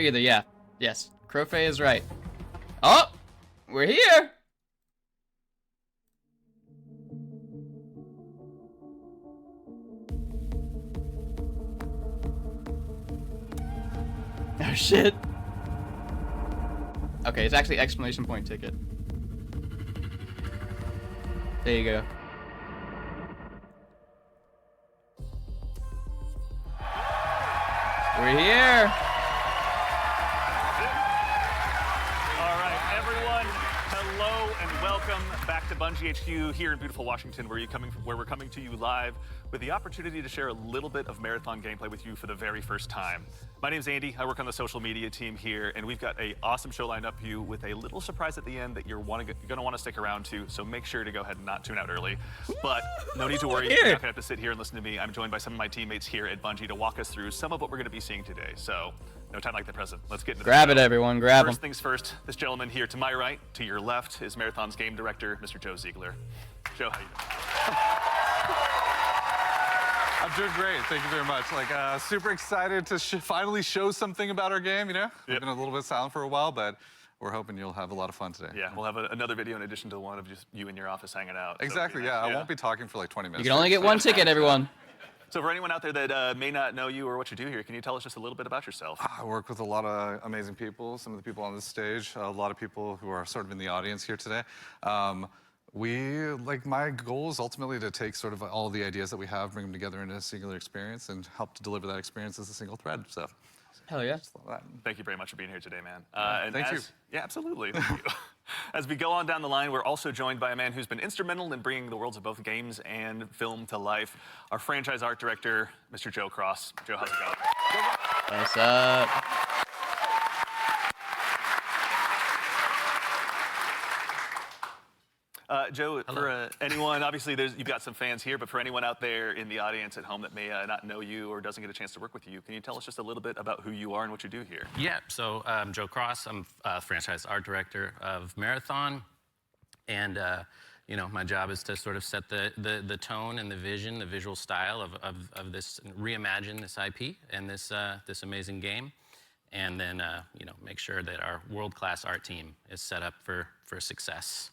Either, yeah. Yes. Crowfey is right. Oh! We're here! Oh shit. Okay, it's actually exclamation point ticket. There you go. We're here! Hello and welcome back to Bungie HQ here in beautiful Washington, where we're coming to you live with the opportunity to share a little bit of marathon gameplay with you for the very first time. My name's Andy. I work on the social media team here, and we've got an awesome show lined up for you with a little surprise at the end that you're going to want to stick around to. So make sure to go ahead and not tune out early. But no need to worry. You're not going to have to sit here and listen to me. I'm joined by some of my teammates here at Bungie to walk us through some of what we're going to be seeing today. So no time like the present. Let's get into the show. Grab it, everyone. Grab them. First things first, this gentleman here to my right, to your left, is Marathon's game director, Mr. Joe Ziegler. Joe, how you doing? I'm doing great. Thank you very much. Super excited to finally show something about our game, you know? We've been a little bit silent for a while, but we're hoping you'll have a lot of fun today. Yeah, we'll have another video in addition to the one of just you in your office hanging out. Exactly, so I won't be talking for like 20 minutes. You can only get one ticket, everyone. So for anyone out there that may not know you or what you do here, can you tell us just a little bit about yourself? I work with a lot of amazing people, some of the people on this stage, a lot of people who are sort of in the audience here today. My goal is ultimately to take sort of all the ideas that we have, bring them together into a singular experience, and help to deliver that experience as a single thread. So, hell yeah. Thank you very much for being here today, man. Thank you. Yeah, absolutely. Thank you. As we go on down the line, we're also joined by a man who's been instrumental in bringing the worlds of both games and film to life, our franchise art director, Mr. Joe Cross. Joe, how's it going? What's up? Joe, for anyone, obviously you've got some fans here, but for anyone out there in the audience at home that may not know you or doesn't get a chance to work with you, can you tell us just a little bit about who you are and what you do here? Yeah, so I'm Joe Cross. I'm franchise art director of Marathon. And, my job is to sort of set the tone and the vision, the visual style of this, reimagine this IP and this amazing game. And then, make sure that our world-class art team is set up for success.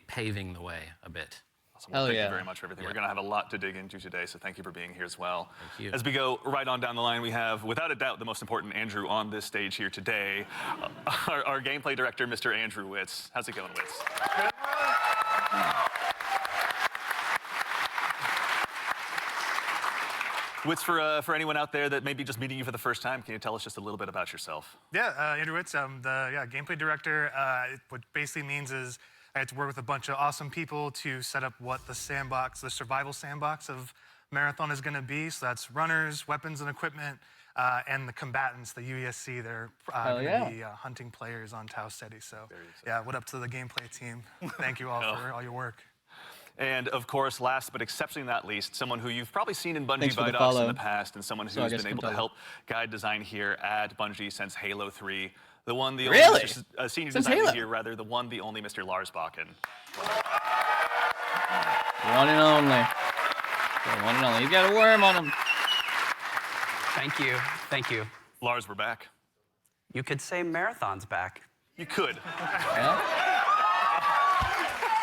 Paving the way a bit. Awesome. Well, thank you very much for everything. We're going to have a lot to dig into today, so thank you for being here as well. Thank you. As we go right on down the line, we have, without a doubt, the most important Andrew on this stage here today, our gameplay director, Mr. Andrew Witz. How's it going, Witz? Witz, for anyone out there that may be just meeting you for the first time, can you tell us just a little bit about yourself? Yeah, Andrew Witz. I'm the gameplay director. What basically means is I had to work with a bunch of awesome people to set up what the survival sandbox of Marathon is going to be. So that's runners, weapons and equipment, and the combatants, the UESC. They're going to be hunting players on Tau Ceti. So yeah, what up to the gameplay team? Thank you all for all your work. And of course, last but exceptionally not least, someone who you've probably seen in Bungie Vidocs in the past, and someone who's been able to help guide design here at Bungie since Halo 3. The one, the only senior designer here, rather, the one, the only Mr. Lars Bakken. One and only. One and only. He's got a worm on him. Thank you. Thank you. Lars, we're back. You could say Marathon's back. You could. Yeah.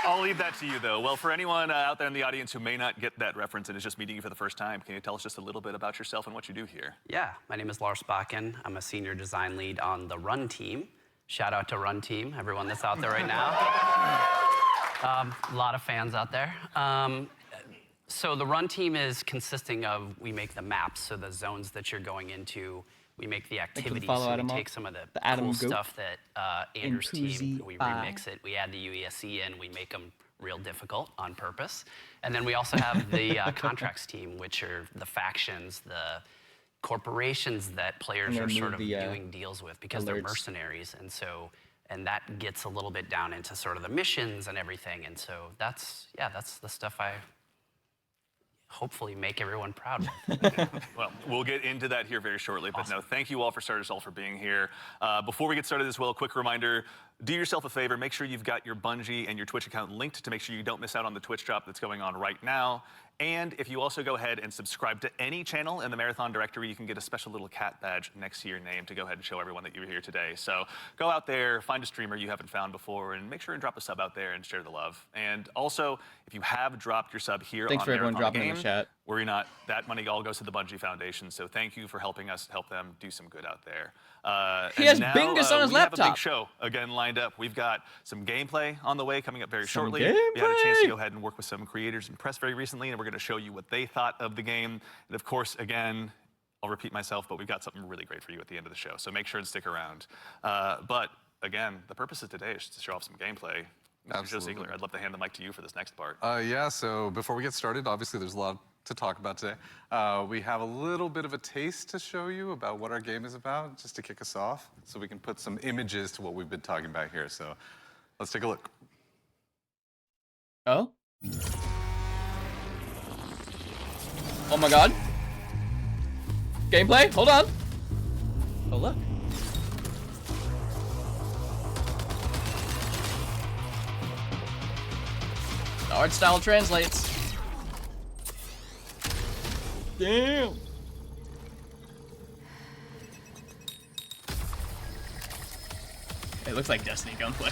I'll leave that to you, though. Well, for anyone out there in the audience who may not get that reference and is just meeting you for the first time, can you tell us just a little bit about yourself and what you do here? Yeah, my name is Lars Bakken. I'm a senior design lead on the Run team. Shout out to Run team, everyone that's out there right now. A lot of fans out there. So the Run team is consisting of, we make the maps, so the zones that you're going into. We make the activities, so we take some of the cool stuff that Andrew's team, we remix it, we add the UESC in, we make them real difficult on purpose. And then we also have the contracts team, which are the factions, the corporations that players are sort of doing deals with because they're mercenaries. And that gets a little bit down into sort of the missions and everything. And so that's the stuff I hopefully make everyone proud of. Well, we'll get into that here very shortly, but no, thank you all for starters all for being here. Before we get started as well, a quick reminder, do yourself a favor, make sure you've got your Bungie and your Twitch account linked to make sure you don't miss out on the Twitch drop that's going on right now. And if you also go ahead and subscribe to any channel in the Marathon directory, you can get a special little cat badge next to your name to go ahead and show everyone that you were here today. So go out there, find a streamer you haven't found before, and make sure and drop a sub out there and share the love. And also, if you have dropped your sub here Thanks on for everyone Marathon dropping in Game, the chat. worry not, that money all goes to the Bungie Foundation. So thank you for helping us help them do some good out there. He And has now, Bingus on his we have a laptop. big show again lined up. We've got some gameplay on the way coming up very Some shortly. We had a chance to gameplay. go ahead and work with some creators and press very recently, and we're going to show you what they thought of the game. And of course, again, I'll repeat myself, but we've got something really great for you at the end of the show. So make sure and stick around. But again, the purpose of today is to show off some gameplay. Mr. Joe Absolutely. Ziegler, I'd love to hand the mic to you for this next part. Yeah, so before we get started, obviously there's a lot to talk about today. We have a little bit of a taste to show you about what our game is about, just to kick us off, so we can put some images to what we've been talking about here. So let's take a look. Oh? Oh my god. Gameplay? Hold on. Oh, look. The art style translates. Damn. It looks like Destiny gunplay.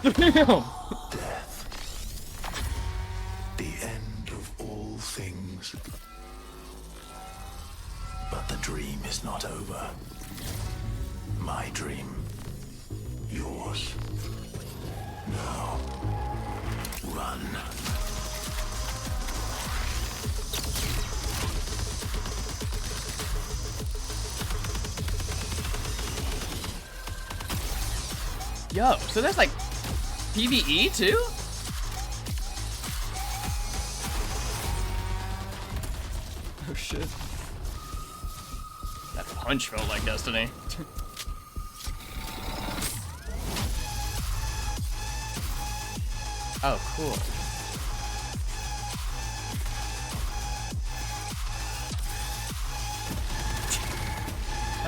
Damn. The end of all things. But the dream is not over. My dream. Yours. Now. Run. Yo, so there's like PvE too? Oh shit. That punch felt like Destiny. Oh, cool.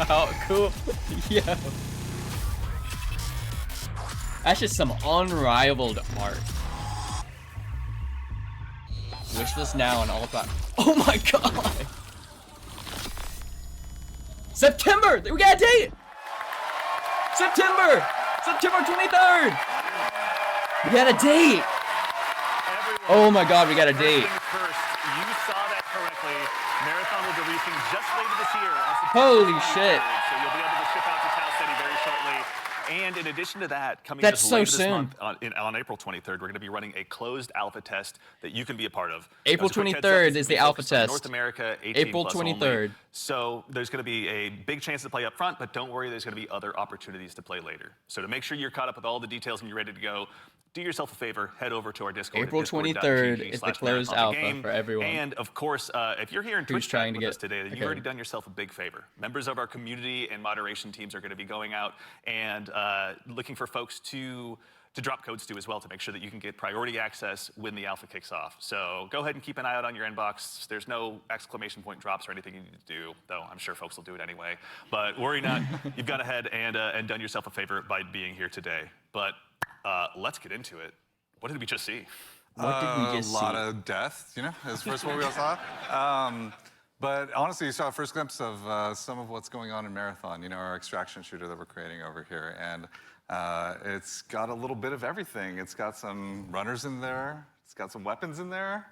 Oh, cool. Yeah. That's just some unrivaled art. Wishlist now on all platforms. Oh my god! September! We got a date! September! September 23rd! We got a date! Oh my god, we got a date. First, you saw that correctly. Marathon will be releasing just later this year. On September Holy shit. 23rd, so you'll be able to ship out to Tau City very shortly. And in addition to that, coming That's just so later this soon. month, on April 23rd, we're going to be running a closed alpha test that you can be a part of. April As a quick heads up, 23rd it's is gonna be the alpha focused on test. North America, 18 April plus only. 23rd. So there's going to be a big chance to play up front, but don't worry, there's going to be other opportunities to play later. So to make sure you're caught up with all the details and you're ready to go, do yourself a favor, head over to our Discord. April 23rd is the closed alpha for everyone. And of course, if you're here in Who's Twitch trying chat to with us get- today, then you've okay. already done yourself a big favor. Members of our community and moderation teams are going to be going out and looking for folks to drop codes to as well to make sure that you can get priority access when the alpha kicks off. So go ahead and keep an eye out on your inbox. There's no exclamation point drops or anything you need to do, though I'm sure folks will do it anyway. But worry not, you've gone ahead and done yourself a favor by being here today. But let's get into it. What did we just see? What did we just A lot see? of death, you know, is first what we all saw. But honestly, you saw a first glimpse of some of what's going on in Marathon, you know, our extraction shooter that we're creating over here. And it's got a little bit of everything. It's got some runners in there. It's got some weapons in there.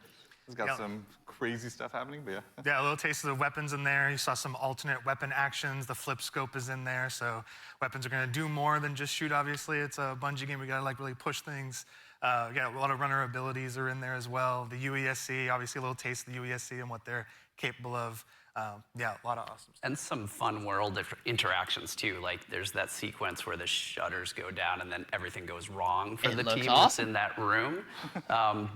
It's got Yeah. some crazy stuff happening, but yeah. Yeah, a little taste of the weapons in there. You saw some alternate weapon actions. The flip scope is in there, so weapons are going to do more than just shoot. Obviously, it's a Bungie game. We got to like really push things. Yeah, a lot of runner abilities are in there as well. The UESC, obviously, a little taste of the UESC and what they're capable of. Yeah, a lot of awesome stuff. And some fun world interactions too. Like there's that sequence where the shutters go down and then everything goes wrong for It the looks team awesome. that's in that room.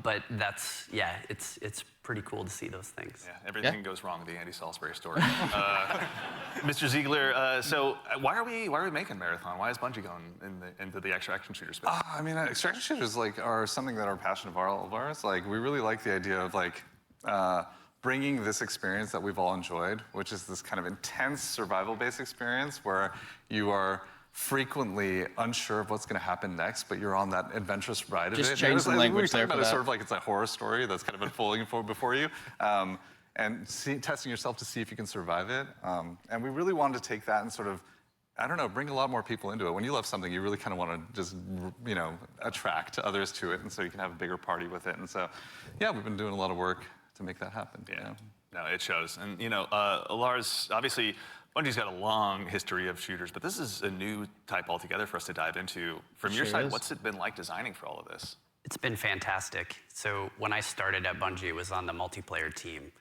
But that's, yeah, it's pretty cool to see those things. Yeah, everything goes wrong with the Andy Salisbury story. Mr. Ziegler, so why are we making Marathon? Why is Bungie going into the extraction shooter space? I mean, extraction shooters are something that are a passion of all of ours. Like, we really like the idea of bringing this experience that we've all enjoyed, which is this kind of intense survival-based experience where you are frequently unsure of what's going to happen next, but you're on that adventurous ride of Just it. change the language we were talking there about for it that. sort of like it's a horror story that's kind of unfolding before you, and testing yourself to see if you can survive it. And we really wanted to take that and sort of, I don't know, bring a lot more people into it. When you love something, you really kind of want to just, attract others to it, and so you can have a bigger party with it. And so, yeah, we've been doing a lot of work to make that happen. Yeah. No, it shows. And, Lars, obviously, Bungie's got a long history of shooters, but this is a new type altogether for us to dive into. From your side, what's it been like designing for all of this? It's been fantastic. So when I started at Bungie, it was on the multiplayer team.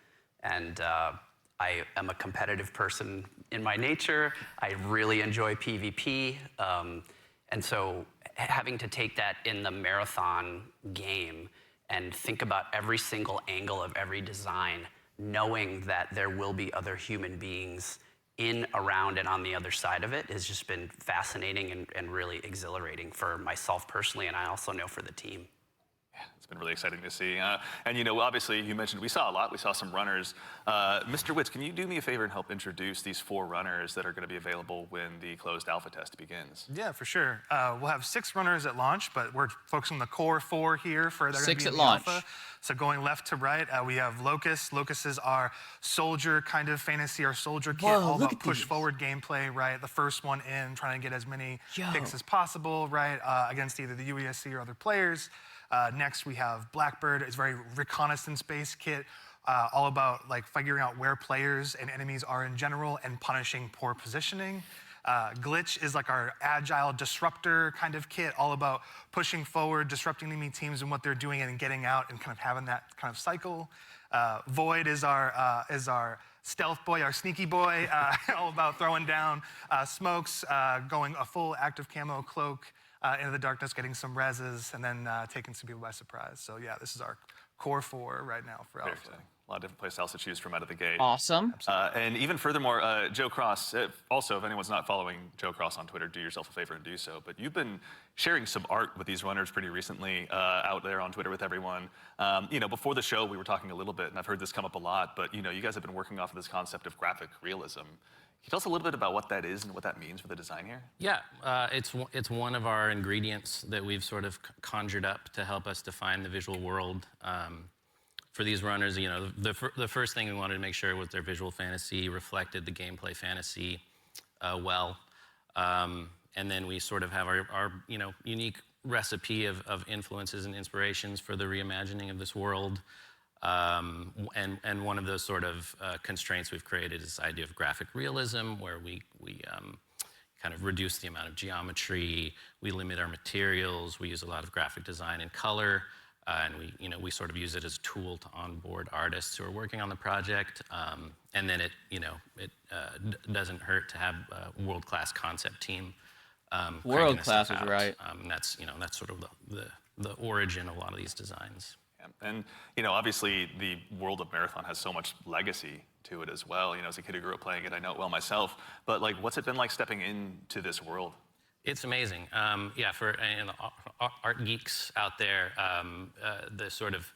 And I am a competitive person in my nature. I really enjoy PvP. And so having to take that in the marathon game and think about every single angle of every design, knowing that there will be other human beings in, around, and on the other side of it has just been fascinating and really exhilarating for myself personally, and I also know for the team. It's been really exciting to see. And obviously, you mentioned we saw a lot. We saw some runners. Mr. Witz, can you do me a favor and help introduce these 4 runners that are going to be available when the closed alpha test begins? Yeah, for sure. We'll have 6 runners at launch, but we're focusing on the core 4 here for they're 6 gonna be at in the launch. alpha. So going left to right, we have Locust. Locust is our soldier kind of fantasy, our soldier kit, Whoa, all look about at push these. forward gameplay, right? The first one in, trying to get as many Yo. picks as possible, right? Against either the UESC or other players. Next, we have Blackbird. It's a very reconnaissance-based kit, all about like figuring out where players and enemies are in general and punishing poor positioning. Glitch is like our agile disruptor kind of kit, all about pushing forward, disrupting enemy teams and what they're doing and getting out and kind of having that kind of cycle. Void is our stealth boy, our sneaky boy, all about throwing down smokes, going a full active camo cloak into the darkness, getting some reses, and then taking some people by surprise. So yeah, this is our core 4 right now for Very Alpha. exciting. A lot of different playstyles to choose from out of the gate. Awesome. And even furthermore, Joe Cross, also, if anyone's not following Joe Cross on Twitter, do yourself a favor and do so. But you've been sharing some art with these runners pretty recently out there on Twitter with everyone. Before the show, we were talking a little bit, and I've heard this come up a lot, but you guys have been working off of this concept of graphic realism. Can you tell us a little bit about what that is and what that means for the design here? Yeah, it's one of our ingredients that we've sort of conjured up to help us define the visual world. For these runners, the first thing we wanted to make sure was their visual fantasy reflected the gameplay fantasy well. And then we sort of have our unique recipe of influences and inspirations for the reimagining of this world. And one of those sort of constraints we've created is this idea of graphic realism, where we kind of reduce the amount of geometry, we limit our materials, we use a lot of graphic design and color, and we sort of use it as a tool to onboard artists who are working on the project. And then it doesn't hurt to have a world-class concept team. World-class is right. And that's sort of the origin of a lot of these designs. And, obviously the world of Marathon has so much legacy to it as well. As a kid who grew up playing it, I know it well myself. But, what's it been like stepping into this world? It's amazing. For art geeks out there, the sort of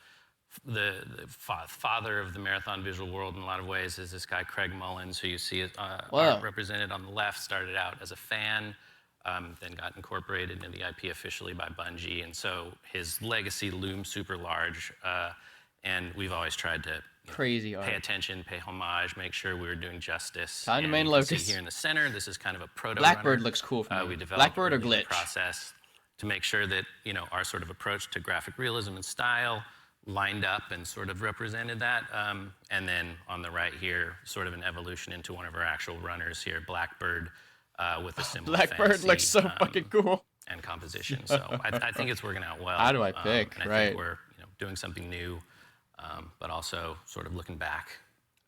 the father of the Marathon visual world in a lot of ways is this guy, Craig Mullins, who you see art represented on the left, started out as a fan, then got incorporated into the IP officially by Bungie. And so his legacy looms super large. And we've always tried to Crazy art. pay attention, pay homage, make sure we were doing justice. Time to And main you can see locus. here in the center, this is kind of a proto Blackbird runner. looks cool for me. We developed Blackbird a or release Glitch? process to make sure that our sort of approach to graphic realism and style lined up and sort of represented that. And then on the right here, sort of an evolution into one of our actual runners here, Blackbird, with a symbol of Blackbird fantasy, looks so fucking cool. and composition. So I think it's working out well. How do I pick? And I Right. think we're doing something new, but also sort of looking back.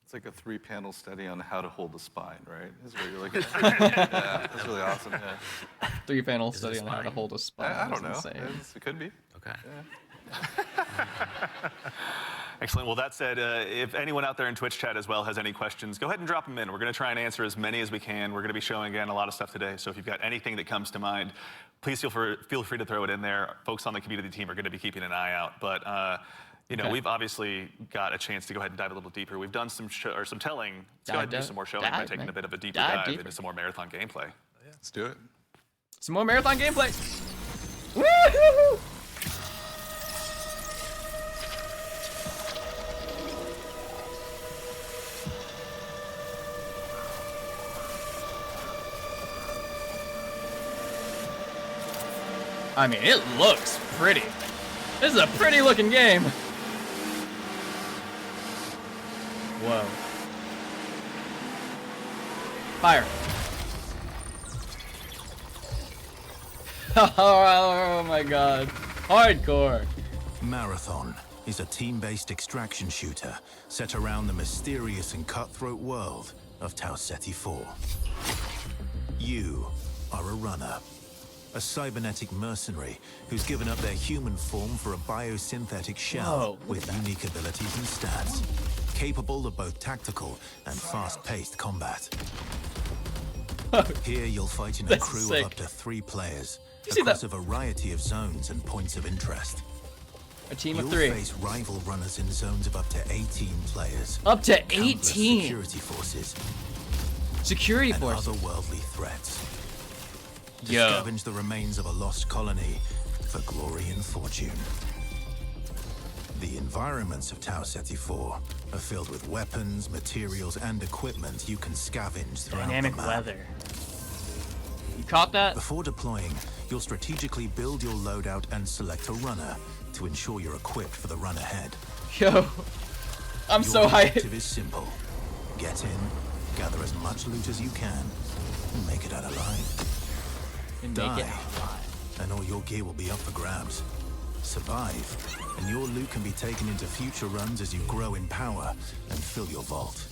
It's like a 3-panel study on how to hold the spine, right? Is what you're looking at. Yeah, that's really awesome. Yeah. 3-panel Is study this on how to mine? hold a spine. I don't That's know. insane. It could be. Okay. Excellent. Well, that said, if anyone out there in Twitch chat as well has any questions, go ahead and drop them in. We're going to try and answer as many as we can. We're going to be showing, again, a lot of stuff today. So if you've got anything that comes to mind, please feel free to throw it in there. Folks on the community team are going to be keeping an eye out. But, we've obviously got a chance to go ahead and dive a little deeper. We've done some telling. Let's go ahead and do some more showing by taking a bit of a deeper dive into some more Marathon gameplay. Let's do it. Some more marathon gameplay. Woo-hoo-hoo! I mean, it looks pretty. This is a pretty looking game. Whoa. Fire. Oh my god. Hardcore. Marathon is a team-based extraction shooter set around the mysterious and cutthroat world of Tau Ceti 4. You are a runner. A cybernetic mercenary who's given up their human form for a biosynthetic shell with unique abilities and stats, capable of both tactical and fast-paced combat. Here you'll fight in a crew of up to 3 players across a variety of zones and points of interest. A team of You'll 3. face rival runners in zones of up to 18 players. Up to countless 18. security forces. Security and forces. otherworldly threats. To Yo. scavenge the remains of a lost colony for glory and fortune. The environments of Tau Ceti 4 are filled with weapons, materials, and equipment you can scavenge throughout Dynamic the map. weather. You caught that? Before deploying, you'll strategically build your loadout and select a runner to ensure you're equipped for the run ahead. Yo. I'm Your so hyped. objective is simple. Get in, gather as much loot as you can, and make it out alive. And Die, make it alive. and all your gear will be up for grabs. Survive, and your loot can be taken into future runs as you grow in power and fill your vault.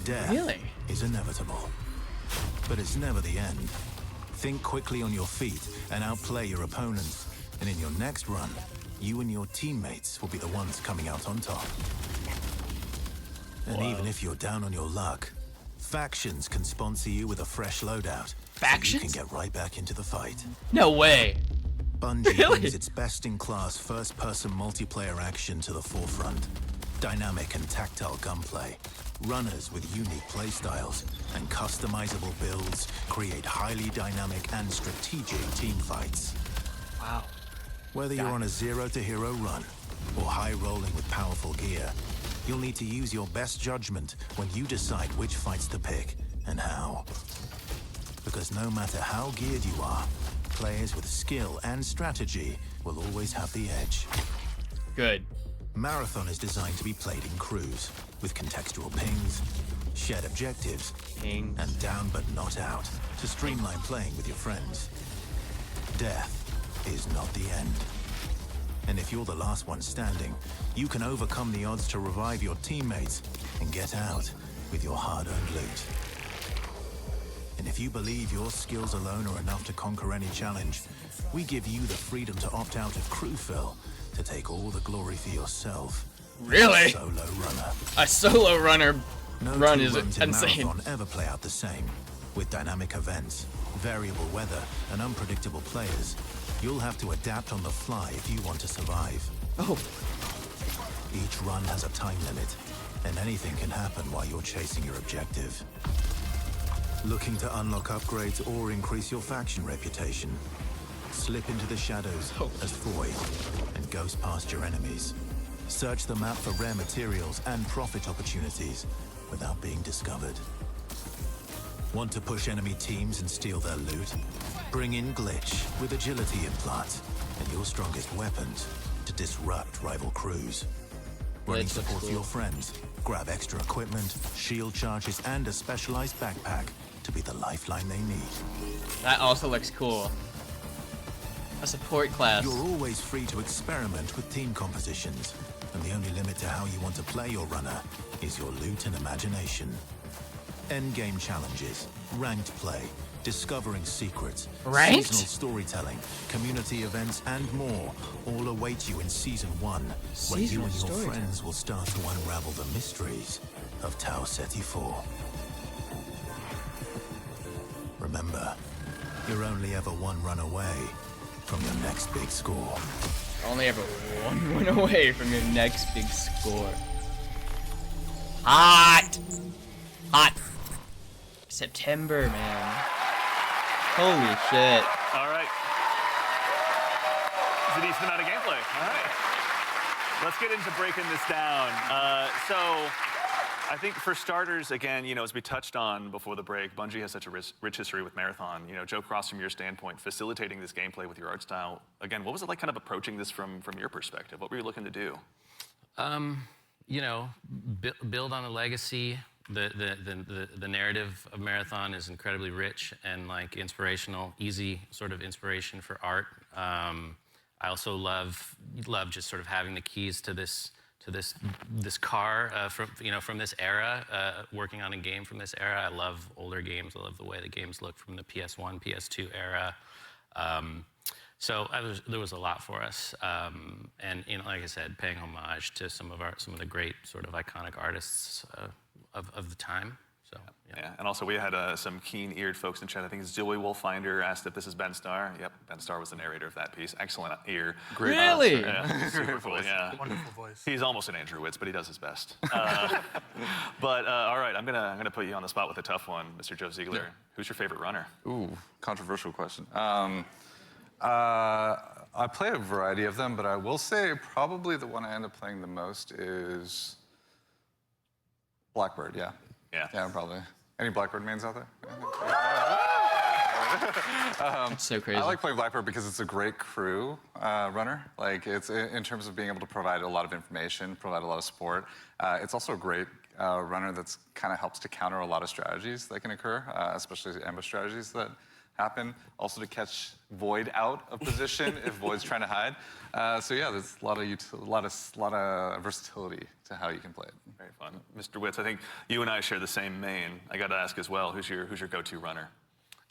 Death Really? is inevitable, but it's never the end. Think quickly on your feet and outplay your opponents, and in your next run, you and your teammates will be the ones coming out on top. And even if you're down on your luck, factions can sponsor you with a fresh loadout. Factions? So you can get right back into the fight. No way. Bungie Really? brings its best-in-class first-person multiplayer action to the forefront. Dynamic and tactile gunplay, runners with unique playstyles, and customizable builds create highly dynamic and strategic team fights. Wow. Whether you're on a zero-to-hero run or high-rolling with powerful gear, you'll need to use your best judgment when you decide which fights to pick and how. Because no matter how geared you are, players with skill and strategy will always have the edge. Good. Marathon is designed to be played in crews, with contextual pings, shared objectives, Pings. and down but not out, to streamline playing with your friends. Death is not the end. And if you're the last one standing, you can overcome the odds to revive your teammates and get out with your hard-earned loot. And if you believe your skills alone are enough to conquer any challenge, we give you the freedom to opt out of crew fill to take all the glory for yourself. Really? Solo runner. A solo runner No run two is runs in insane. Marathon ever play out the same. With dynamic events, variable weather, and unpredictable players, you'll have to adapt on the fly if you want to survive. Oh. Each run has a time limit, and anything can happen while you're chasing your objective. Looking to unlock upgrades or increase your faction reputation? Slip into the shadows as Foy and ghost past your enemies. Search the map for rare materials and profit opportunities without being discovered. Want to push enemy teams and steal their loot? Bring in Glitch with agility implants and your strongest weapons to disrupt rival crews. Running Glitch looks support for cool. your friends, grab extra equipment, shield charges, and a specialized backpack to be the lifeline they need. That also looks cool. A support class. You're always free to experiment with team compositions, and the only limit to how you want to play your runner is your loot and imagination. Endgame challenges, ranked play, discovering secrets, Ranked? seasonal storytelling, community events, and more all await you in Season 1, where you Seasonal and your storytelling. friends will start to unravel the mysteries of Tau Ceti 4. Remember, you're only ever one run away from your next big score. Only ever one win away from your next big score. Hot! Hot! September, man. Holy shit. All right. It's a decent amount of gameplay. All right. Let's get into breaking this down. So I think for starters, again, as we touched on before the break, Bungie has such a rich history with Marathon. Joe Cross, from your standpoint, facilitating this gameplay with your art style, again, what was it like kind of approaching this from your perspective? What were you looking to do? Build on a legacy. The narrative of Marathon is incredibly rich and like inspirational, easy sort of inspiration for art. I also love just sort of having the keys to this car from this era, working on a game from this era. I love older games. I love the way the games look from the PS1, PS2 era. So there was a lot for us, and like I said, paying homage to some of the great sort of iconic artists of the time. So yeah. And also we had some keen-eared folks in chat. I think Zoe Wolfinder asked if this is Ben Starr. Yep, Ben Starr was the narrator of that piece. Excellent ear. Great. Really? Yeah, super cool. Yeah. Wonderful voice. He's almost an Andrew Witz, but he does his best. But all right, I'm gonna put you on the spot with a tough one, Mr. Joe Ziegler. Yeah. Who's your favorite runner? Ooh, controversial question. I play a variety of them, but I will say probably the one I end up playing the most is Blackbird. Yeah. Yeah, probably. Any Blackbird mains out there? It's so crazy. I like playing Blackbird because it's a great crew runner. Like, it's in terms of being able to provide a lot of information, provide a lot of support. It's also a great runner that's kind of helps to counter a lot of strategies that can occur, especially ambush strategies that happen. Also to catch Void out of position if Void's trying to hide. So yeah, there's a lot of versatility to how you can play it. Very fun. Mr. Witz, I think you and I share the same main. I got to ask as well, who's your go-to runner?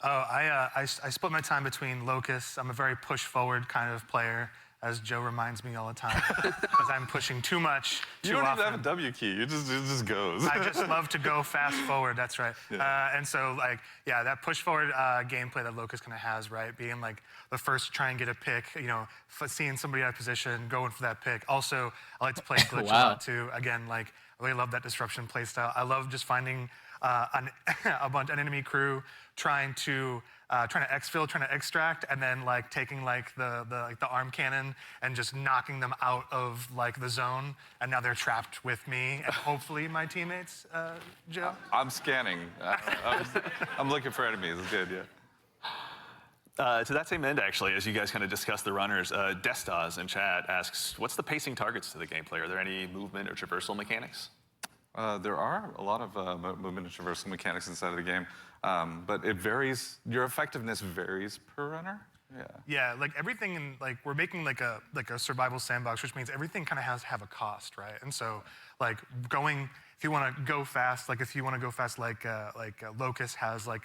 Oh, I split my time between Locust. I'm a very push-forward kind of player, as Joe reminds me all the time, because I'm pushing too much, too often. You don't even have a W key. It just goes. I just love to go fast forward. That's right. Yeah. And so, that push-forward gameplay that Locust kind of has, right? Being like the first to try and get a pick, seeing somebody out of position, going for that pick. Also, I like to play glitch a lot too. Again, I really love that disruption play style. I love just finding an enemy crew trying to exfil, trying to extract, and then taking the arm cannon and just knocking them out of the zone, and now they're trapped with me and hopefully my teammates. Joe. I'm scanning. I'm looking for enemies. It's good, yeah. To that same end, actually, as you guys kind of discuss the runners, Destas in chat asks, what's the pacing targets to the gameplay? Are there any movement or traversal mechanics? There are a lot of movement and traversal mechanics inside of the game, but it varies. Your effectiveness varies per runner. Yeah, everything in we're making a survival sandbox, which means everything kind of has to have a cost, right? And so if you want to go fast, Locust has a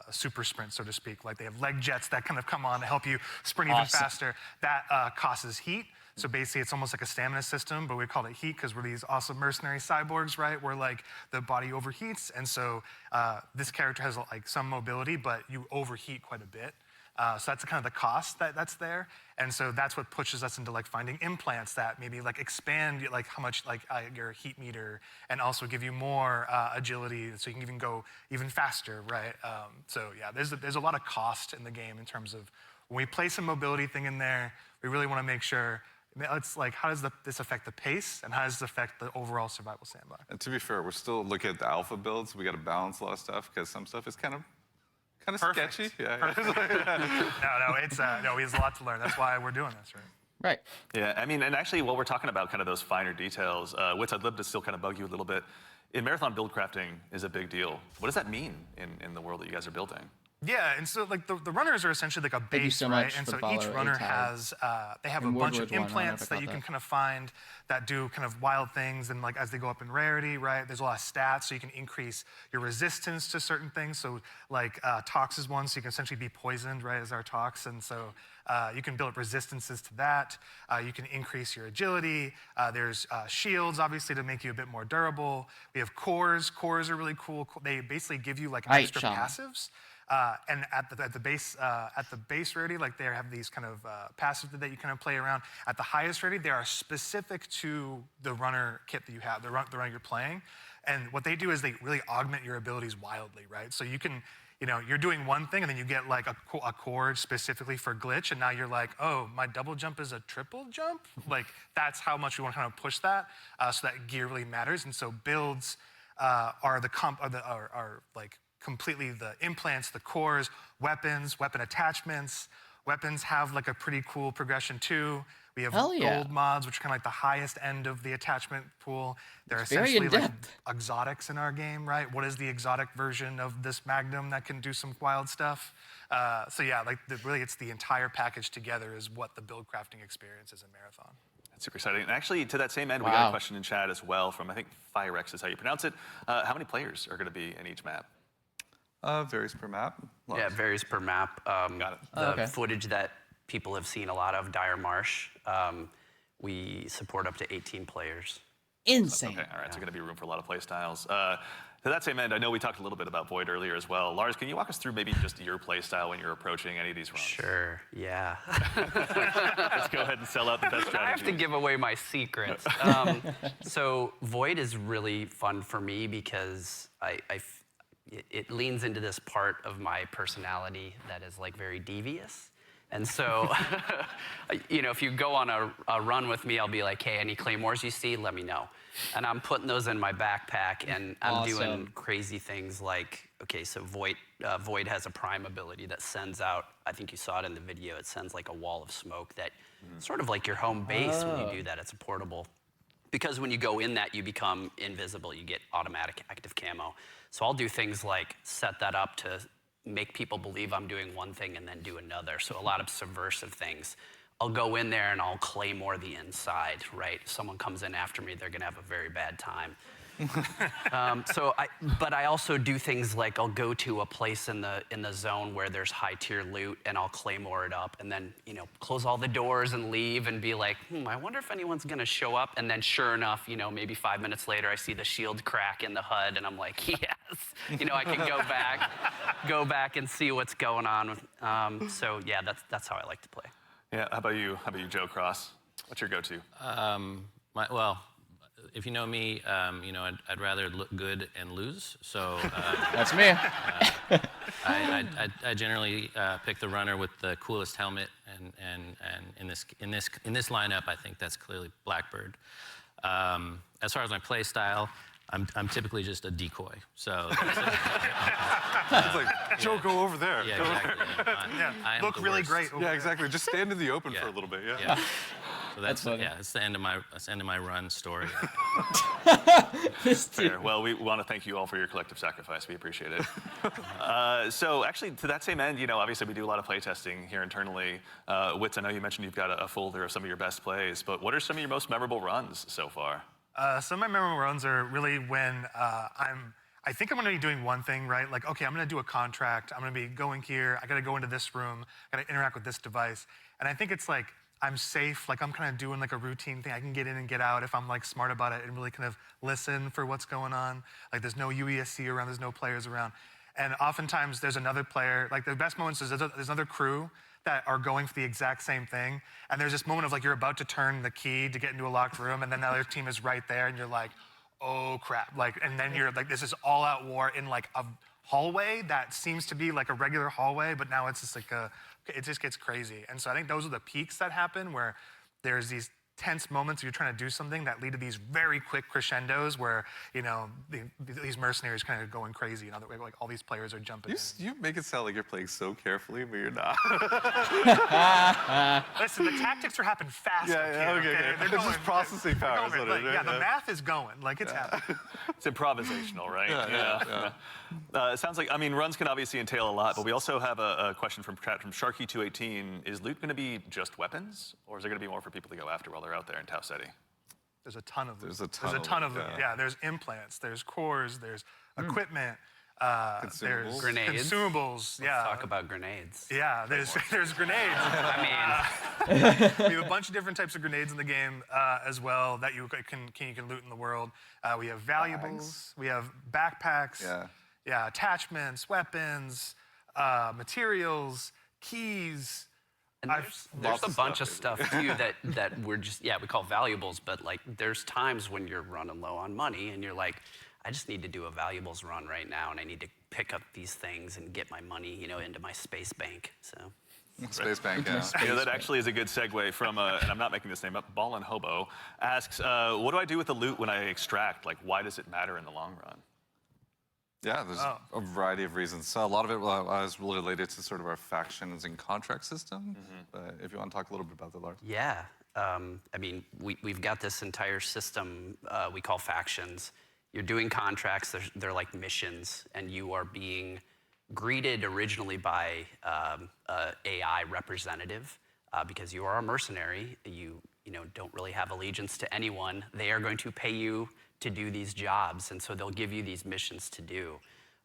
super sprint, so to speak. They have leg jets that kind of come on to help you sprint even faster. That causes heat. So basically, it's almost like a stamina system, but we call it heat because we're these awesome mercenary cyborgs, right? Where the body overheats, and so this character has some mobility, but you overheat quite a bit. So that's kind of the cost that's there, and so that's what pushes us into finding implants that maybe expand how much your heat meter, and also give you more agility, so you can even go even faster, right? So yeah, there's a lot of cost in the game in terms of when we place a mobility thing in there, we really want to make sure. It's how does this affect the pace, and how does this affect the overall survival sandbox? And to be fair, we're still looking at the alpha builds. We got to balance a lot of stuff because some stuff is kind of sketchy. Yeah. No, we have a lot to learn. That's why we're doing this, right? Right. Yeah, I mean, and actually, while we're talking about kind of those finer details, Witz, I'd love to still kind of bug you a little bit. In Marathon, build crafting is a big deal. What does that mean in the world that you guys are building? Yeah, and so the runners are essentially a base, right? And so each runner has they have a bunch of implants that you can kind of find that do kind of wild things, and as they go up in rarity, right? There's a lot of stats, so you can increase your resistance to certain things. So Tox is one, so you can essentially be poisoned, right, as our Tox, and so you can build up resistances to that. You can increase your agility. There's shields, obviously, to make you a bit more durable. We have cores. Cores are really cool. They basically give you extra passives. And at the base rarity, they have these kind of passives that you kind of play around. At the highest rarity, they are specific to the runner kit that you have, the runner you're playing. And what they do is they really augment your abilities wildly, right? So you can you're doing one thing and then you get like a core specifically for glitch, and now you're like, oh, my double jump is a triple jump? Like, that's how much we want to kind of push that, so that gear really matters. And so builds are like completely the implants, the cores, weapons, weapon attachments. Weapons have like a pretty cool progression too. We have gold mods, which are kind of like the highest end of the attachment pool. They're essentially like exotics in our game, right? What is the exotic version of this Magnum that can do some wild stuff? So yeah, like really it's the entire package together is what the build crafting experience is in Marathon. That's super exciting. And actually, to that same end, we got a question in chat as well from, I think, Firex is how you pronounce it. How many players are going to be in each map? Varies per map. Yeah, it varies per map. Got it. The footage that people have seen a lot of, Dire Marsh, we support up to 18 players. Insane. Okay, all right, so going to be room for a lot of play styles. To that same end, I know we talked a little bit about Void earlier as well. Lars, can you walk us through maybe just your play style when you're approaching any of these runs? Sure, yeah. Let's go ahead and sell out the best strategy. I have to give away my secrets. So Void is really fun for me because it leans into this part of my personality that is like very devious. And so, if you go on a run with me, I'll be like, hey, any claymores you see, let me know. And I'm putting those in my backpack, and I'm doing crazy things like, okay, so Void has a prime ability that sends out, I think you saw it in the video, it sends like a wall of smoke that sort of like your home base when you do that. It's a portable. Because when you go in that, you become invisible. You get automatic active camo. So I'll do things like set that up to make people believe I'm doing one thing and then do another. So a lot of subversive things. I'll go in there and I'll claymore the inside, right? Someone comes in after me, they're gonna have a very bad time. But I also do things like I'll go to a place in the zone where there's high tier loot and I'll claymore it up and then close all the doors and leave and be like, I wonder if anyone's gonna show up. And then sure enough, maybe 5 minutes later I see the shield crack in the HUD and I'm like, yes, I can go back and see what's going on. So yeah, that's how I like to play. Yeah, how about you, Joe Cross? What's your go-to? Well, if you know me, I'd rather look good and lose. So that's me. I generally pick the runner with the coolest helmet, and in this lineup, I think that's clearly Blackbird. As far as my play style, I'm typically just a decoy. So it's like, Joe, go over there. Yeah, exactly. Look really great. Yeah, exactly. Just stand in the open for a little bit. Yeah. So that's it's the end of my run story. Fair. Well, we want to thank you all for your collective sacrifice. We appreciate it. So actually, to that same end, obviously we do a lot of play testing here internally. Witz, I know you mentioned you've got a folder of some of your best plays, but what are some of your most memorable runs so far? Some of my memorable runs are really when I think I'm going to be doing one thing, right? Like, okay, I'm going to do a contract. I'm going to be going here. I got to go into this room. I got to interact with this device. And I think it's like, I'm safe. Like, I'm kind of doing like a routine thing. I can get in and get out if I'm like smart about it and really kind of listen for what's going on. Like, there's no UESC around. There's no players around. And oftentimes there's another player. Like, the best moments is there's another crew that are going for the exact same thing. And there's this moment of like, you're about to turn the key to get into a locked room, and then the other team is right there, and you're like, oh crap. Like, and then you're like, this is all out war in like a hallway that seems to be like a regular hallway, but now it's just like it just gets crazy. And so I think those are the peaks that happen where there's these tense moments where you're trying to do something that lead to these very quick crescendos where, these mercenaries kind of going crazy. Like all these players are jumping in. You make it sound like you're playing so carefully, but you're not. Listen, the tactics are happening fast. Okay. They're just processing power. The math is going. Like, it's happening. It's improvisational, right? Yeah. It sounds like, runs can obviously entail a lot, but we also have a question from Sharky218. Is loot going to be just weapons, or is there going to be more for people to go after while they're out there in Tau City? There's a ton of them. There's a ton of them. Yeah, there's implants, there's cores, there's equipment, there's grenades. Consumables. Let's talk about grenades. Yeah, there's grenades. We have a bunch of different types of grenades in the game as well that you can loot in the world. We have valuables. We have backpacks. Yeah, attachments, weapons, materials, keys. And there's a bunch of stuff too that we're just, we call valuables, but like there's times when you're running low on money and you're like, I just need to do a valuables run right now and I need to pick up these things and get my money, you know, into my space bank. So. Space Bank, yeah. You know, that actually is a good segue from, and I'm not making this name up, Ballin' Hobo asks, what do I do with the loot when I extract? Like, why does it matter in the long run? Yeah, there's a variety of reasons. So a lot of it was related to sort of our factions and contract system. But if you want to talk a little bit about that, Lars. Yeah, I mean, we've got this entire system we call factions. You're doing contracts, they're like missions, and you are being greeted originally by AI representative because you are a mercenary. You know, don't really have allegiance to anyone. They are going to pay you to do these jobs, and so they'll give you these missions to do.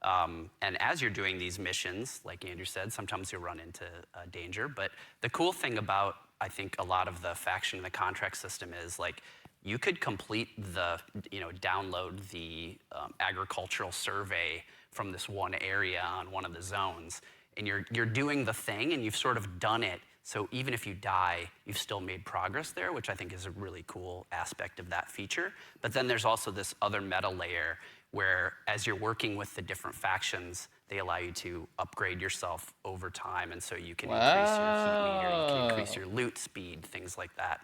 And as you're doing these missions, like Andrew said, sometimes you'll run into danger. But the cool thing about, I think, a lot of the faction and the contract system is like, you could complete the, you know, download the agricultural survey from this one area on one of the zones, and you're doing the thing, and you've sort of done it. So even if you die, you've still made progress there, which I think is a really cool aspect of that feature. But then there's also this other meta layer where as you're working with the different factions, they allow you to upgrade yourself over time, and so you can increase your heat meter, you can increase your loot speed, things like that.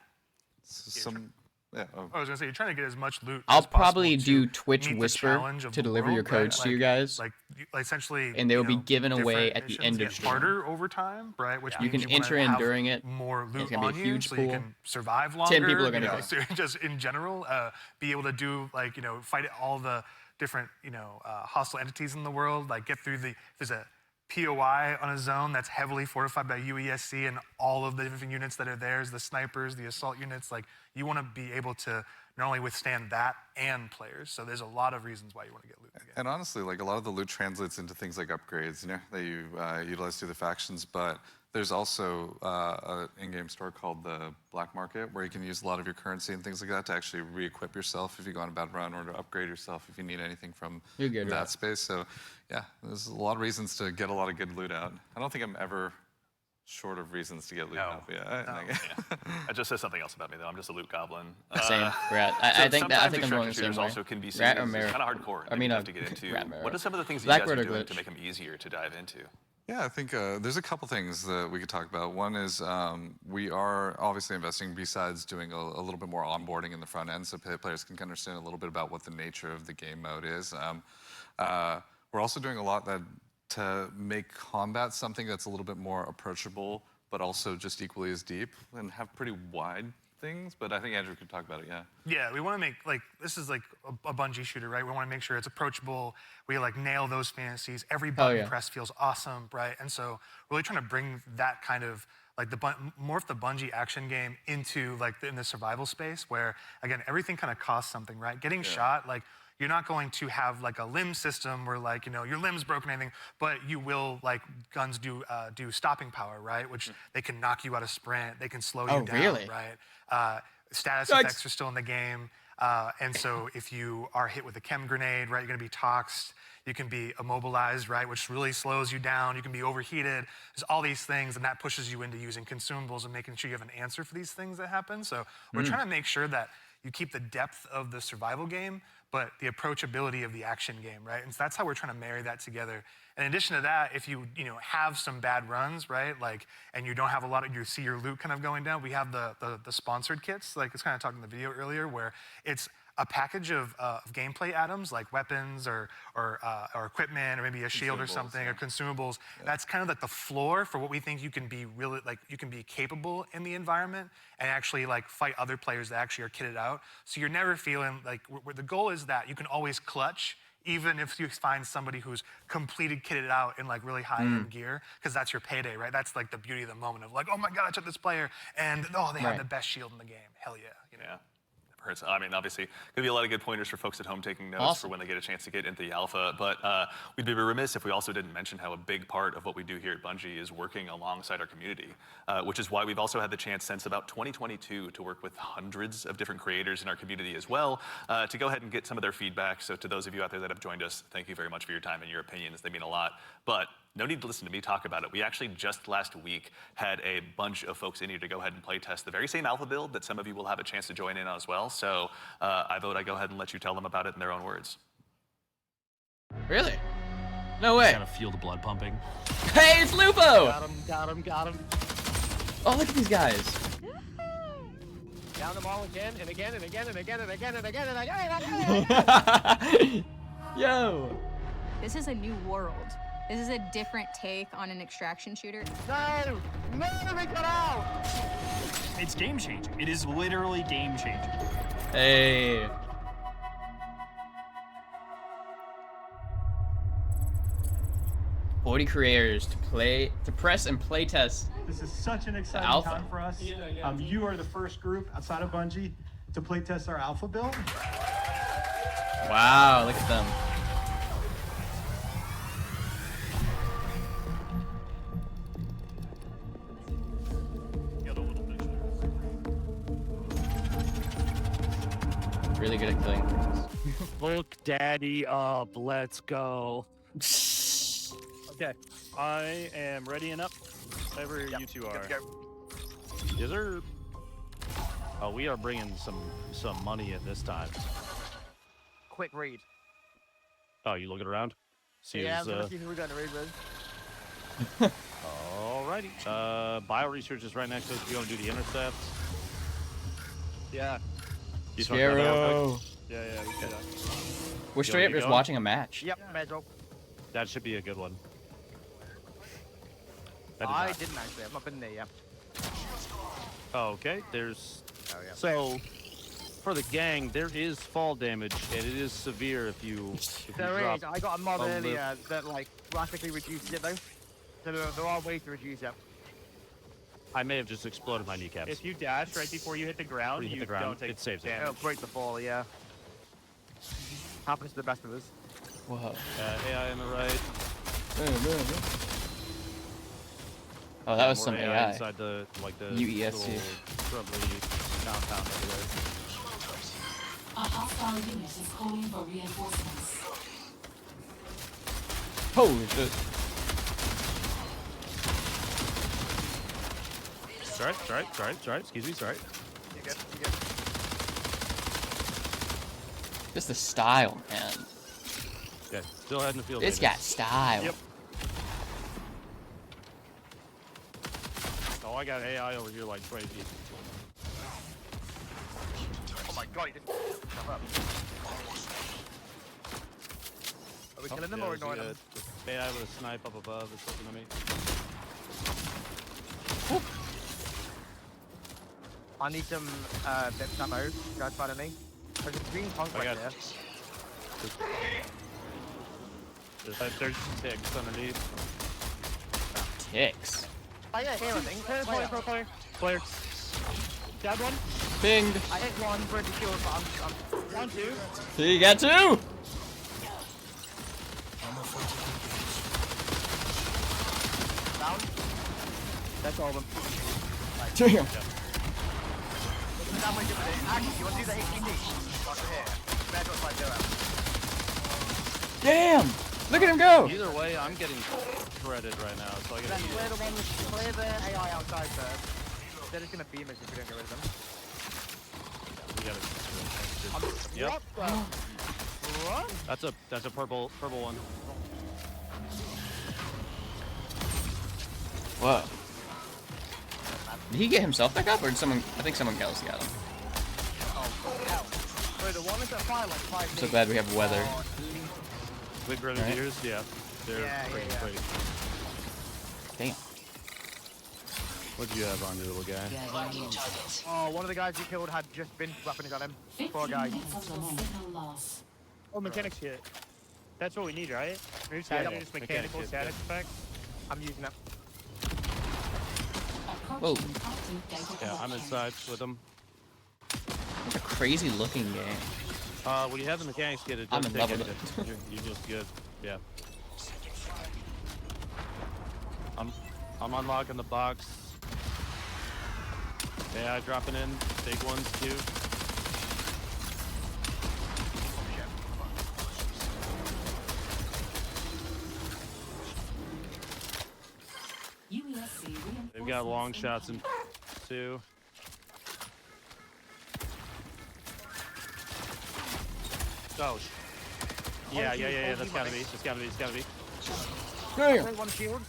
Yeah. I was gonna say, you're trying to get as much loot. I'll as possible probably to do Twitch meet the Whisper challenge of to the deliver your world, codes right? to you guys. Like essentially, And they will you be know, given away different at the missions end of get stream. harder over time, right? Which You means can wanna enter in have during it. more loot It's gonna on be a you, huge so pool. you can survive longer. 10 people are gonna you know, go. so just in general, be able to do like, you know, fight all the different, you know, hostile entities in the world. Like get through the, there's a POI on a zone that's heavily fortified by UESC, and all of the different units that are there, the snipers, the assault units. Like you want to be able to not only withstand that and players. So there's a lot of reasons why you want to get loot again. And honestly, like a lot of the loot translates into things like upgrades, you know, that you utilize through the factions. But there's also an in-game store called the Black Market, where you can use a lot of your currency and things like that to actually re-equip yourself if you go on a bad run, or to upgrade yourself if you need anything from that space. So yeah, there's a lot of reasons to get a lot of good loot out. I don't think I'm ever short of reasons to get loot out. That just says something else about me, though. I'm just a loot goblin. Same. Rat. I think I'm sometimes going the extraction same shooters way. also can be seen Rat as or mirror? kind of hardcore. I mean, have to get into. rat mirror. What are some of the things that Blackbird you guys or are doing glitch? to make them easier to dive into? Yeah, I think there's a couple things that we could talk about. One is we are obviously investing, besides doing a little bit more onboarding in the front end, so players can understand a little bit about what the nature of the game mode is. We're also doing a lot to make combat something that's a little bit more approachable, but also just equally as deep, and have pretty wide things. But I think Andrew could talk about it, yeah. Yeah, we want to make, like, this is like a Bungie shooter, right? We want to make sure it's approachable. We like nail those fantasies. Every button press feels awesome, right? And so really trying to bring that kind of, like morph the Bungie action game into like in the survival space, where again, everything kind of costs something, right? Getting shot, like, you're not going to have like a limb system where like, you know, your limb's broken or anything, but you will, like, guns do stopping power, right? Which they can knock you out of sprint, they can slow you down, really? right? Status effects are still in the game. And so if you are hit with a chem grenade, right, you're gonna be toxed. You can be immobilized, right, which really slows you down. You can be overheated. There's all these things, and that pushes you into using consumables and making sure you have an answer for these things that happen. So we're trying to make sure that you keep the depth of the survival game, but the approachability of the action game, right? And so that's how we're trying to marry that together. In addition to that, if you have some bad runs, right, like, and you don't have a lot of, you see your loot kind of going down, we have the sponsored kits, like I was kind of talking in the video earlier, where it's a package of gameplay items like weapons or equipment, or maybe a shield or something, or consumables. That's kind of like the floor for what we think you can be really, like, you can be capable in the environment and actually like fight other players that actually are kitted out. So you're never feeling like, the goal is that you can always clutch, even if you find somebody who's completed kitted out in like really high-end gear, because that's your payday, right? That's like the beauty of the moment of like, oh my God, I took this player, and oh, they have the best shield in the game. Hell yeah. You know? Yeah. Hurts. I mean, obviously, gonna be a lot of good pointers for folks at home taking notes for when they get a chance to get into the alpha. But we'd be remiss if we also didn't mention how a big part of what we do here at Bungie is working alongside our community, which is why we've also had the chance since about 2022 to work with hundreds of different creators in our community as well, to go ahead and get some of their feedback. So to those of you out there that have joined us, thank you very much for your time and your opinions. They mean a lot. But no need to listen to me talk about it. We actually just last week had a bunch of folks in here to go ahead and play test the very same alpha build that some of you will have a chance to join in on as well. So I vote I go ahead and let you tell them about it in their own words. Really? No way. Kind of feel the blood pumping. Hey, it's Lupo! Got him. Oh, look at these guys. Down them all again and again and again and again and again and again and again. Yo. This is a new world. This is a different take on an extraction shooter. No, we got out. It's game changing. It is literally game changing. Hey. "40 creators to press and play test." This is such an exciting alpha. time for us. You are the first group outside of Bungie to play test our alpha build. Wow, look at them. Really good at killing things. Look daddy up. Let's go. Okay, I am ready and up. Whatever you two are. Is there? Oh, we are bringing some money in this time. Quick read. Oh, you looking around? See Yeah, who's, I'm gonna see who we're gonna read with. Alrighty. Bio research is right next to us. You want to do the intercepts? Yeah. You just wanna grab that real quick? Yeah, we can do that. We're straight up keep just going? watching a match. Yep, Medro. That should be a good one. I didn't actually. I've not been there yet. Okay, there's... Oh, yeah. So, for the gang, there is fall damage, and it is severe if you There drop is. I got a mod a lip. earlier that like drastically reduces it though. So there are ways to reduce it. I may have just exploded my kneecaps. If you dash right before you hit the ground, Before you hit you the ground, don't take it saves it. damage. It'll break the fall, yeah. Happens to the best of us. Whoa. AI on the right. Oh, that was More some AI. inside the, like the UESC. little shrubbery compound over there. A hostile unit is calling for reinforcements. Holy shit. Sorry. Excuse me, sorry. You good. Just the style, man. Okay, still heading the field. It's got style. Yep. Oh, I got AI over here like crazy. Oh my god, he just shut up. Are we killing them or ignoring them? AI with a snipe up above is looking at me. I need some bits of ammo. Guys, find me. There's a green punk right there. There's ticks underneath. Ticks. Oh yeah, here I think. Player. Down one. Pinged. I hit one for the kill, but I'm Down two. So you got two. down. That's all of them. Damn. That way good with it. Actually, you want to do the HPD? Over here. Bad what's like Damn. Look at him go. Either way, I'm getting shredded right now, so I gotta eat clear it. the one with clear the AI outside first. They're just gonna beam us if we don't get rid of them. We gotta. Yep. What? That's a purple one. Whoa. Did he get himself back up, or did someone? I think someone else got him. Oh, hell. Wait, the one is at fire like 5 I'm so glad we have weather. Big grenadiers, yeah. They're Yeah, pretty yeah. great. Damn. What do you have on your little guy? Oh, one of the guys you killed had just been weapons on him. Poor guy. Oh, mechanics hit. That's what we need, right? Maybe Yeah, just mechanical mechanics, static effect. I'm using it. Whoa. Yeah, I'm inside with them. It's a crazy looking game. When you have the mechanics kit, it I'm doesn't in love take with anything. You're just good. Yeah. I'm unlocking the box. AI dropping in. Big ones too. They've got long shots in too. Oh, yeah. That's gotta be. It's gotta be. Damn. There's one shield.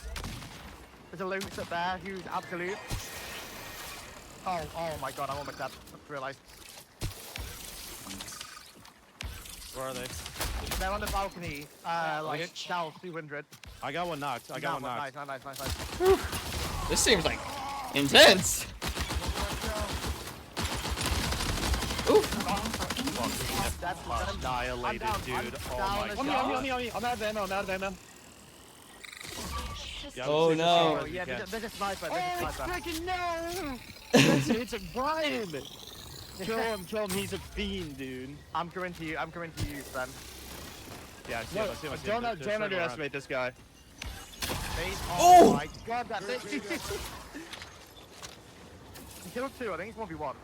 There's a Lynx up there who's absolute. Oh my god, I'm almost dead. I just realised. Where are they? They're on the balcony, like south 200. I got one knocked. I got one knocked. Nice. This seems like intense. That's Annihilated, dude. Oh my On god. me. I'm out of ammo. Yeah, Oh no. Oh, yeah, there's a sniper. Freaking no! it's a Brian! Kill him, he's a fiend, dude. I'm coming to you, Sven. Yeah, I see him. Don't underestimate this guy. Oh my god, that bitch! He killed 2, I think it's 1v1.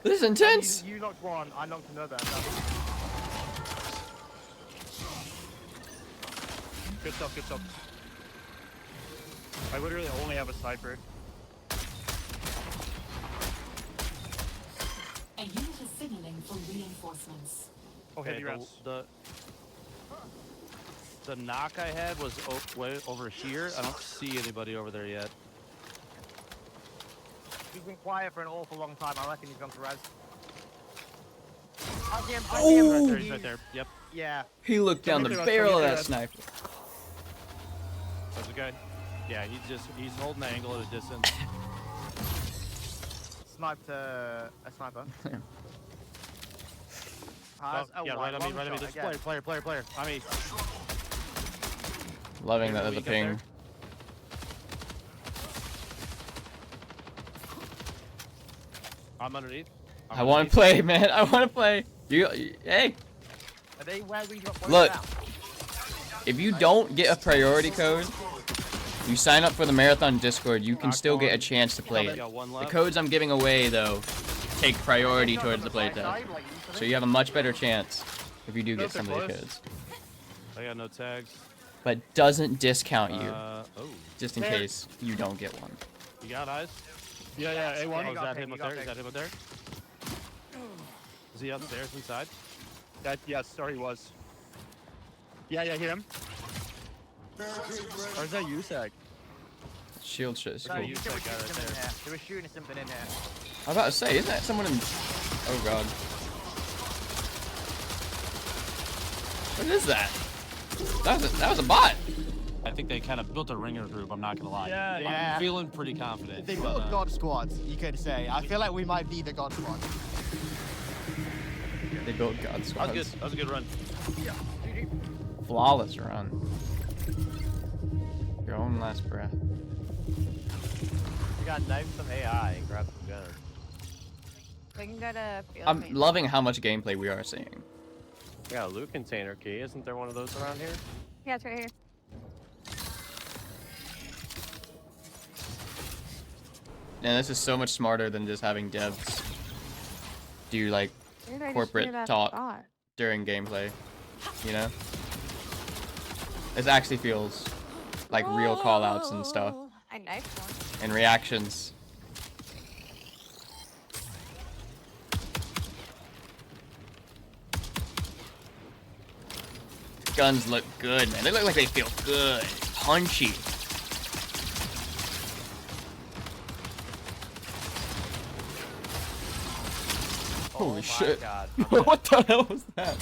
This is intense. You knocked 1, I knocked another. Good stuff. I literally only have a sniper. A unit is signaling for reinforcements. Okay, the knock I had was way over here. I don't see anybody over there yet. He's been quiet for an awful long time. I reckon he's gone to res. I see him. He's right there. Yep. Yeah. He looked down the barrel of that sniper. There's a guy. Yeah, he's holding the angle at a distance. Sniped a sniper. Yeah, right on me. This player. I mean, Loving that there's a ping. I'm underneath. I want to play, man. I want to play. Hey. Are they where we got Look. If you don't get a priority code, you sign up for the Marathon Discord, you can still get a chance to play it. The codes I'm giving away, though, take priority towards the playtest. So you have a much better chance if you do get some of the codes. I got no tags. But doesn't discount you, just in There. case you don't get one. You got eyes? Yeah, A1. Oh, is that him up there? Is that him up there? Is he upstairs inside? Yes, sorry, he was. Yeah, hit him. Or is that USAC? Shield shit is No, cool. you said that guy right something in there. here. They were shooting something in here. I was about to say, isn't that someone in... Oh god. What is that? That was a bot. I think they kind of built a ringer group, I'm not gonna lie. Yeah. I'm feeling pretty confident. They built a God Squad, you could say. I feel like we might be the God Squad. They built God That was Squads. good. That was a good run. Flawless run. Your own last breath. You got knifed some AI and grabbed some guns. We can go to field I'm training. loving how much gameplay we are seeing. We got a loot container key. Isn't there one of those around here? Yeah, it's right here. And this is so much smarter than just having devs do like Where did I just corporate hear that talk thought? during gameplay, you know? This actually feels like real callouts and stuff I knifed one. and reactions. Guns look good, man. They look like they feel good, punchy. Holy shit. God. What the hell was that?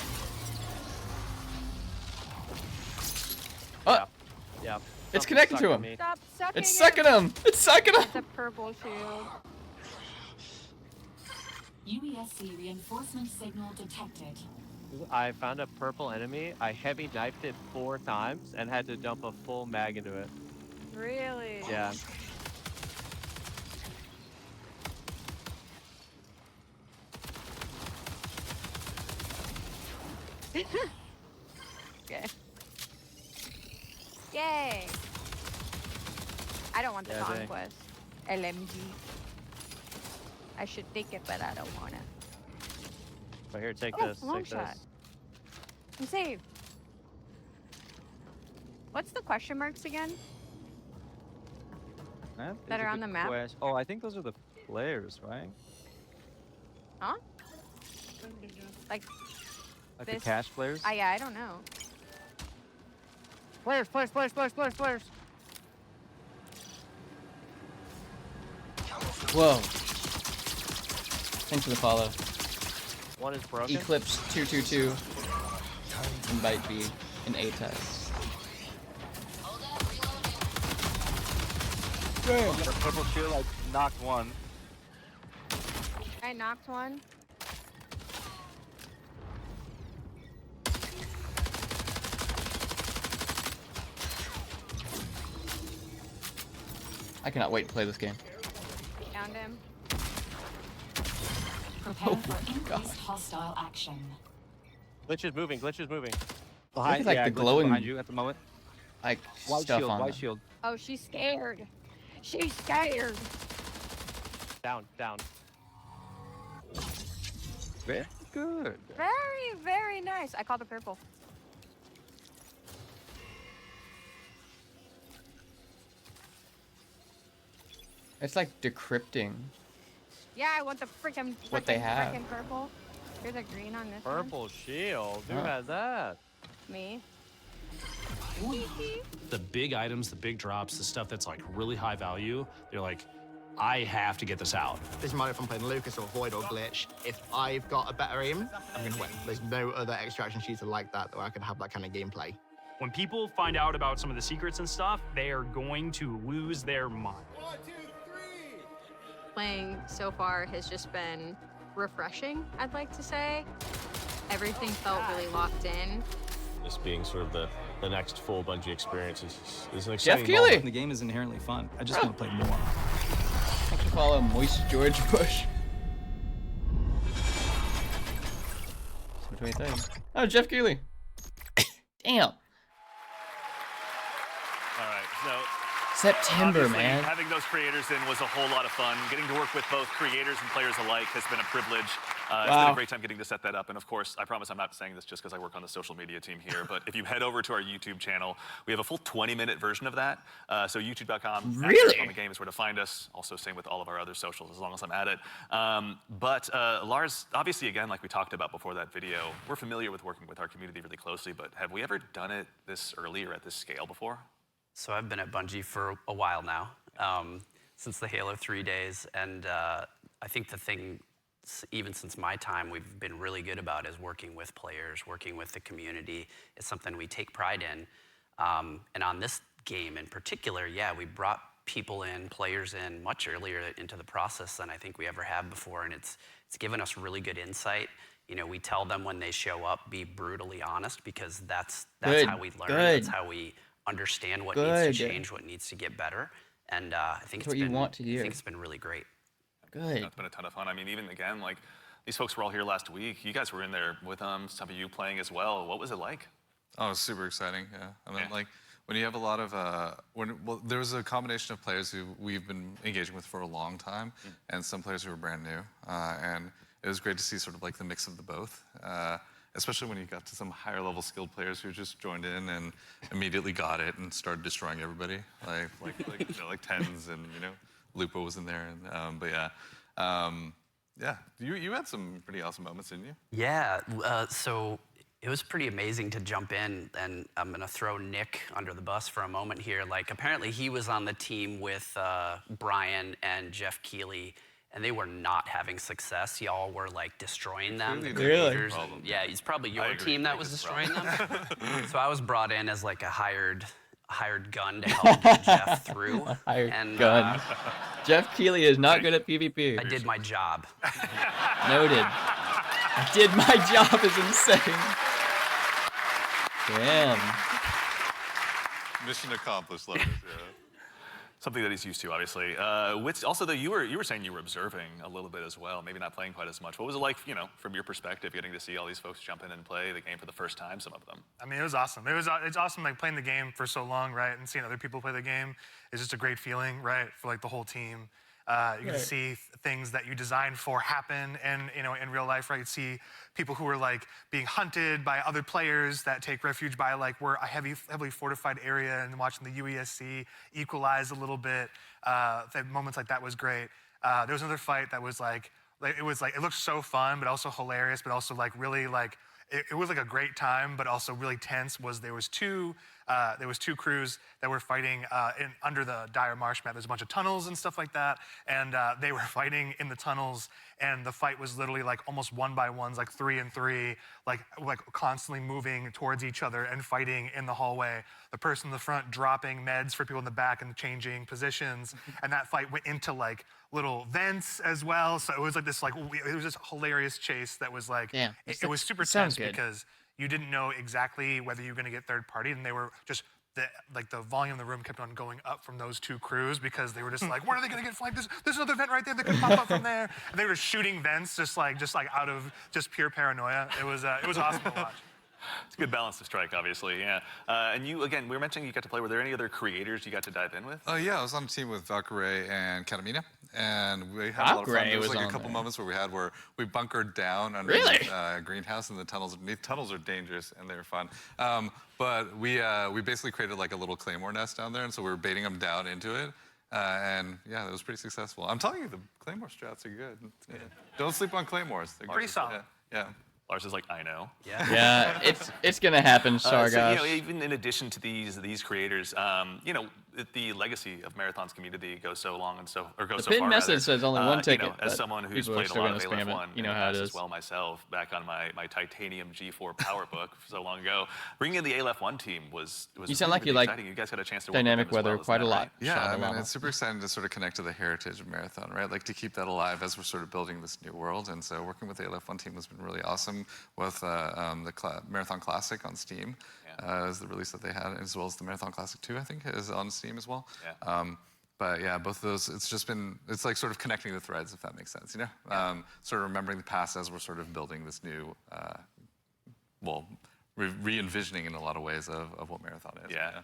Oh, Yeah. it's connected to him. Stop sucking It's sucking him. It's sucking him. It's a purple shield. UESC reinforcement signal detected. I found a purple enemy. I heavy knifed it 4 times and had to dump a full mag into it. Really? Yeah. Okay. Yay! I don't want the Yeah, dang. conquest. LMG. I should take it, but I don't want it. But here, take Oh, this. long Take shot. this. I'm saved. What's the question marks again? That are on the map? Oh, I think those are the players, right? Huh? Like Like this? the cash players? Yeah, I don't know. Players. Whoa. Thanks for the follow. One is broken. Eclipse 222. And Bite B. And A-Test. Damn. The purple shield, I knocked one. I knocked one. I cannot wait to play this game. Found him. Prepare for increased hostile action. Glitch is moving. Look at, like, yeah, the Glitch is glowing, behind you at the moment. like, White stuff shield, on white them. shield. Oh, she's scared. She's scared. Down. Very good. Very, very nice. I called the purple. It's like decrypting. Yeah, I want the freaking What they have. freaking purple. There's a green on this one. Purple shield. Who Huh. has that? Me. The big items, the big drops, the stuff that's like really high value, they're like, I have to get this out. Doesn't matter if I'm playing Lucas or Void or Glitch. If I've got a better aim, I'm gonna win. There's no other extraction shooter like that where I can have that kind of gameplay. When people find out about some of the secrets and stuff, they are going to lose their mind. Playing so far has just been refreshing, I'd like to say. Everything felt really locked in. This being sort of the next full Bungie experience is an Jeff exciting Keighley. moment. The game is inherently fun. I just want to play more. Thanks for follow Moist George Bush. So 23. Oh, Jeff Keighley. Damn. All right, so September, obviously, man. having those creators in was a whole lot of fun. Getting to work with both creators and players alike has been a privilege. It's been a great time getting to set that up. And of course, I promise I'm not saying this just because I work on the social media team here, but if you head over to our YouTube channel, we have a full 20-minute version of that. So youtube.com Really? on the game is where to find us. Also, same with all of our other socials, as long as I'm at it. But Lars, obviously, again, like we talked about before that video, we're familiar with working with our community really closely, but have we ever done it this early or at this scale before? So I've been at Bungie for a while now, since the Halo 3 days, and I think the thing, even since my time, we've been really good about is working with players, working with the community. It's something we take pride in. And on this game in particular, yeah, we brought people in, players in, much earlier into the process than I think we ever have before, and it's given us really good insight. You know, we tell them when they show up, be brutally honest, because that's Good. how we learn. Good. That's how we understand what Good. needs to change, what needs to get better. And I think That's what you want to I hear. think it's been really great. Good. It's been a ton of fun. I mean, even again, like these folks were all here last week. You guys were in there with some of you playing as well. What was it like? Oh, it was super exciting, yeah. And then like when you have a lot of, well, there was a combination of players who we've been engaging with for a long time and some players who were brand new. And it was great to see sort of like the mix of the both. Especially when you got to some higher level skilled players who just joined in and immediately got it and started destroying everybody. Like Tens and, you know, Lupo was in there. And, but yeah, you had some pretty awesome moments, didn't you? Yeah, so it was pretty amazing to jump in, and I'm gonna throw Nick under the bus for a moment here. Like, apparently he was on the team with Brian and Jeff Keighley, and they were not having success. Y'all were like destroying them. The creators. And, yeah, it's probably your team that was destroying them. So I was brought in as like a hired gun to help get Jeff through. Hired gun. Jeff Keighley is not good at PvP. I did my job. Noted. I did my job is insane. Damn. Mission accomplished, Lars, yeah. Something that he's used to, obviously. Which also, though, you were saying you were observing a little bit as well, maybe not playing quite as much. What was it like, you know, from your perspective, getting to see all these folks jump in and play the game for the first time, some of them? I mean, it was awesome. It's awesome, like, playing the game for so long, right? And seeing other people play the game is just a great feeling, right? For, like, the whole team. You can see things that you designed for happen and, you know, in real life, right? You see people who are like being hunted by other players that take refuge by like we're a heavily fortified area, and watching the UESC equalize a little bit. Moments like that was great. There was another fight that was like it looked so fun, but also hilarious, but also like really like it was like a great time, but also really tense. There was two there was 2 crews that were fighting under the dire marsh map. There's a bunch of tunnels and stuff like that, and they were fighting in the tunnels, and the fight was literally like almost 1 by 1s, like 3 and 3, like constantly moving towards each other and fighting in the hallway. The person in the front dropping meds for people in the back and changing positions, and that fight went into like little vents as well. So it was like this it was this hilarious chase that was like, it was super tense because you didn't know exactly whether you were gonna get third party, and they were just, the volume of the room kept on going up from those 2 crews because they were just like, where are they gonna get flanked? There's another vent right there that could pop up from there. And they were shooting vents just like out of just pure paranoia. It was awesome to watch. It's a good balance to strike, obviously, yeah. And you, again, we were mentioning you got to play. Were there any other creators you got to dive in with? Yeah, I was on a team with Valkyrie and Katamina, and we had a lot of fun. There was like a couple moments where we bunkered down under a greenhouse in the tunnels underneath. Tunnels are dangerous, and they were fun. But we basically created like a little claymore nest down there, and so we were baiting them down into it. And yeah, that was pretty successful. I'm telling you, the claymore strats are good. Yeah. Don't sleep on claymores. They're pretty solid. Yeah. Lars is like, I know. Yeah. Yeah, it's gonna happen, Sargosh. So, you know, even in addition to these creators, you know, the legacy of Marathon's community goes so long and goes so far. The pin message says only one ticket. You know, as someone who's played a lot of ALF1, you know how it is as well myself, back on my Titanium G4 PowerBook so long ago, bringing in the ALF1 team was you sound like you like exciting. You guys had a chance to dynamic work with them weather as quite a well, lot. Yeah, I mean, it's super exciting to sort of connect to the heritage of Marathon, right? Like to keep that alive as we're sort of building this new world. And so working with the ALF1 team has been really awesome. With the Marathon Classic on Steam is the release that they had, as well as the Marathon Classic 2, I think, is on Steam as well. Yeah. But yeah, both of those, it's like sort of connecting the threads, if that makes sense, you know? Sort of remembering the past as we're sort of building this new, re-envisioning in a lot of ways of what Marathon is. Yeah.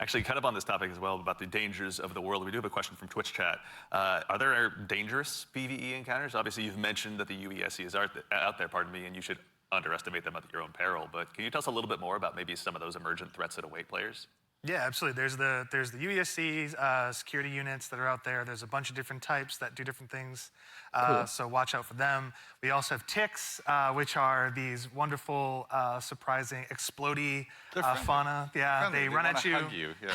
Actually, kind of on this topic as well, about the dangers of the world, we do have a question from Twitch chat. Are there dangerous PvE encounters? Obviously, you've mentioned that the UESC is out there, and you should underestimate them at your own peril. But can you tell us a little bit more about maybe some of those emergent threats that await players? Yeah, absolutely. There's the UESC security units that are out there. There's a bunch of different types that do different things. Cool. So watch out for them. We also have ticks, which are these wonderful, surprising, explodey fauna. Yeah, they run at you.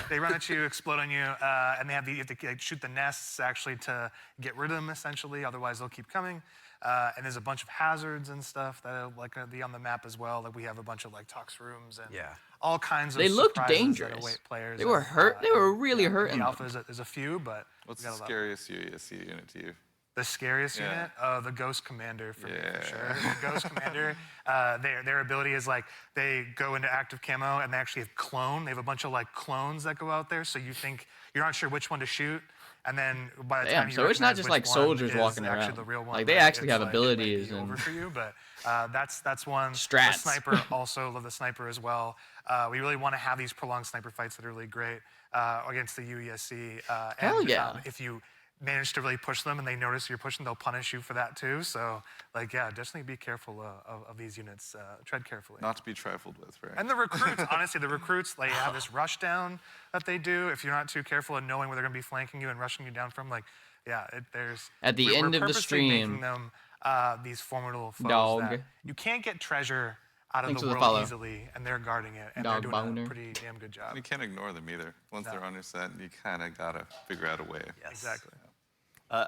They run at you, explode on you, and you have to shoot the nests actually to get rid of them essentially. Otherwise, they'll keep coming. And there's a bunch of hazards and stuff that are like be on the map as well. Like we have a bunch of like tox rooms and all kinds of. They looked surprises dangerous. that await players. They were hurt. They were really hurt. The alpha there's a few, but what's the scariest UESC unit to you? The scariest unit? The Ghost Commander for me, for sure. The Ghost Commander, their ability is like they go into active camo and they actually have clone. They have a bunch of like clones that go out there, so you think you're not sure which one to shoot. And then by the time you so it's not recognize just which like soldiers one walking is around. actually the real one, like they right? actually It's have like, abilities it might be and over for you, but that's one. Strats. The sniper also love the sniper as well. We really want to have these prolonged sniper fights that are really great against the UESC. Hell yeah. If you manage to really push them and they notice you're pushing, they'll punish you for that too. So like, yeah, definitely be careful of these units. Tread carefully. Not to be trifled with, right? And the recruits, honestly, the recruits, they have this rush down that they do. If you're not too careful in knowing where they're going to be flanking you and rushing you down from, like, yeah, there's... At the end of the stream, making them these formidable foes dog. that you can't get treasure out of Thanks the for the world follow. easily, and they're guarding it, and Dog they're doing boner. a pretty damn good job. You can't ignore them either. Once they're on your set, you kind of got to figure out a way. Yes. Exactly.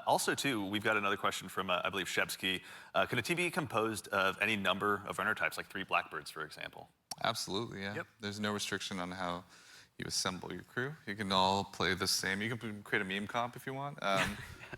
Also, too, we've got another question from, I believe, Shepsky. Can a team be composed of any number of runner types, like 3 Blackbirds, for example? Absolutely, yeah. Yep. There's no restriction on how you assemble your crew. You can all play the same. You can create a meme comp if you want.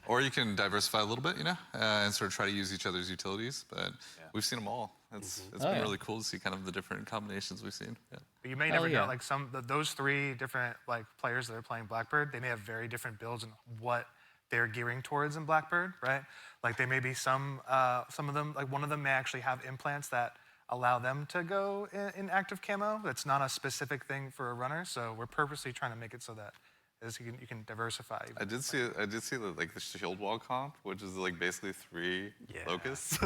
Or you can diversify a little bit, you know, and sort of try to use each other's utilities. But we've seen them all. It's been really cool to see kind of the different combinations we've seen. Yeah. But you may never know, like those 3 different like players that are playing Blackbird, they may have very different builds and what they're gearing towards in Blackbird, right? Like they may be some of them, like one of them may actually have implants that allow them to go in active camo. That's not a specific thing for a runner, so we're purposely trying to make it so that is you can diversify. I did see the like the shield wall comp, which is like basically 3 locusts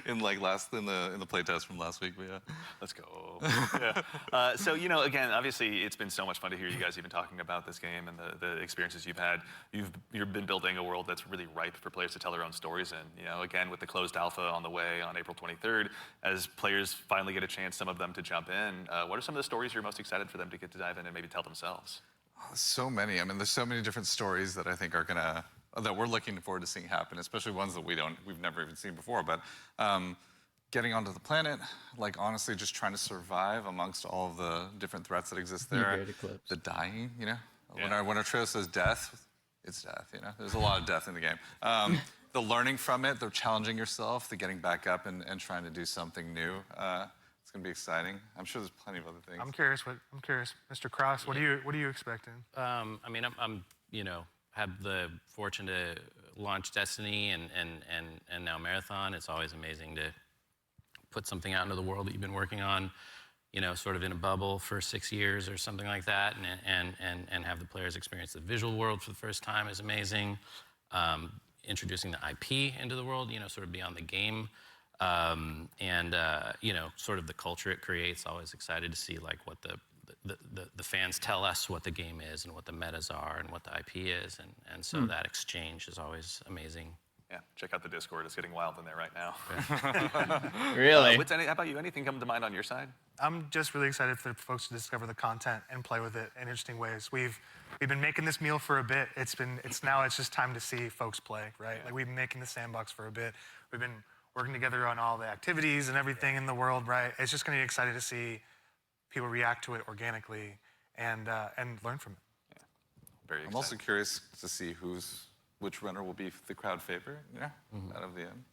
in like in the playtest from last week. But yeah, let's go. Yeah. So you know, again, obviously, it's been so much fun to hear you guys even talking about this game and the experiences you've had. You've been building a world that's really ripe for players to tell their own stories in. You know, again, with the closed alpha on the way on April 23rd, as players finally get a chance, some of them to jump in. What are some of the stories you're most excited for them to get to dive in and maybe tell themselves? So many. I mean, there's so many different stories that I think are that we're looking forward to seeing happen, especially ones that we've never even seen before. But getting onto the planet, like honestly, just trying to survive amongst all of the different threats that exist there. The dying, you know. Yeah. When our trailer says death, it's death. You know, there's a lot of death in the game. The learning from it, the challenging yourself, the getting back up and trying to do something new. It's gonna be exciting. I'm sure there's plenty of other things. I'm curious, Mr. Cross. What are you expecting? I mean, I'm you know, had the fortune to launch Destiny and now Marathon. It's always amazing to put something out into the world that you've been working on, you know, sort of in a bubble for 6 years or something like that, and have the players experience the visual world for the first time is amazing. Introducing the IP into the world, you know, sort of beyond the game. You know, sort of the culture it creates. Always excited to see like what the fans tell us what the game is and what the metas are and what the IP is, and so that exchange is always amazing. Yeah, check out the Discord. It's getting wild in there right now. Really? How about you? Anything come to mind on your side? I'm just really excited for folks to discover the content and play with it in interesting ways. We've been making this meal for a bit. It's just time to see folks play, right? Like we've been making the sandbox for a bit. We've been working together on all the activities and everything in the world, right? It's just going to be exciting to see people react to it organically and learn from it. Yeah. Very exciting. I'm also curious to see which runner will be the crowd favorite, out of the end.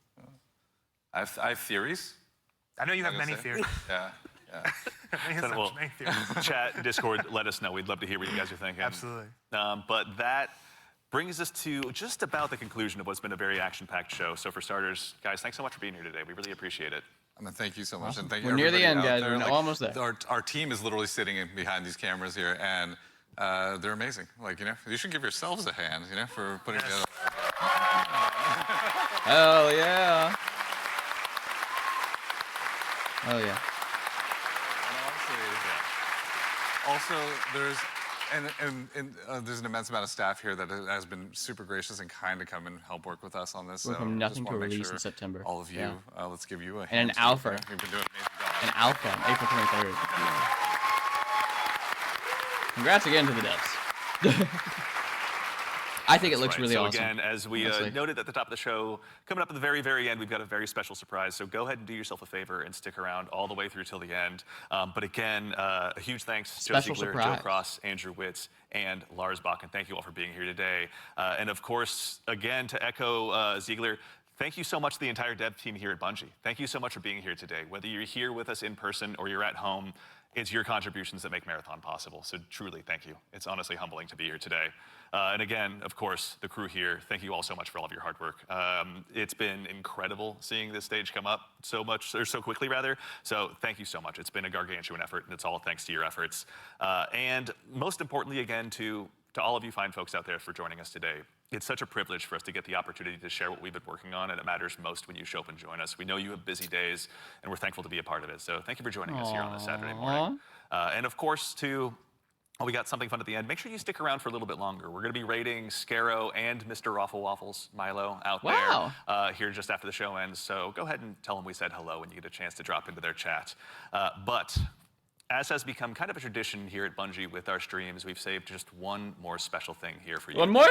I have theories. I know you have many theories. Yeah. Many theories. Chat, Discord, let us know. We'd love to hear what you guys are thinking. Absolutely. But that brings us to just about the conclusion of what's been a very action-packed show. So for starters, guys, thanks so much for being here today. We really appreciate it. I mean, thank you so much, and thank We're you. near the end, everybody guys. out there. We're almost there. Our team is literally sitting behind these cameras here, and they're amazing. Like, you know, you should give yourselves a hand, you know, for putting together. Hell yeah. Oh yeah. Also, there's an immense amount of staff here that has been super gracious and kind to come and help work with us on this. We're so from nothing just to wanna make release sure in September. All of you, Yeah. let's give you a hand. And an too. alpha. You've been doing an amazing job. An alpha on April 23rd. Congrats again to the devs. I think it looks really so awesome. Again, as we noted at the top of the show, coming up at the very, very end, we've got a very special surprise. So go ahead and do yourself a favor and stick around all the way through till the end. But again, a huge thanks to Joe Ziegler, Joe Cross, Andrew Witz, and Lars Bach. And thank you all for being here today. And of course, again, to echo Ziegler, thank you so much to the entire dev team here at Bungie. Thank you so much for being here today. Whether you're here with us in person or you're at home, it's your contributions that make Marathon possible. So truly, thank you. It's honestly humbling to be here today. And again, of course, the crew here, thank you all so much for all of your hard work. It's been incredible seeing this stage come up so quickly rather. So thank you so much. It's been a gargantuan effort, and it's all thanks to your efforts. And most importantly, again, to all of you fine folks out there for joining us today. It's such a privilege for us to get the opportunity to share what we've been working on, and it matters most when you show up and join us. We know you have busy days, and we're thankful to be a part of it. So thank you for joining us here on this Saturday morning. And of course, we got something fun at the end. Make sure you stick around for a little bit longer. We're going to be rating Scarrow and Mr. Raffle Waffles, Milo, out there here just after the show ends. So go ahead and tell them we said hello when you get a chance to drop into their chat. But as has become kind of a tradition here at Bungie with our streams, we've saved just one more special thing here for you. One more?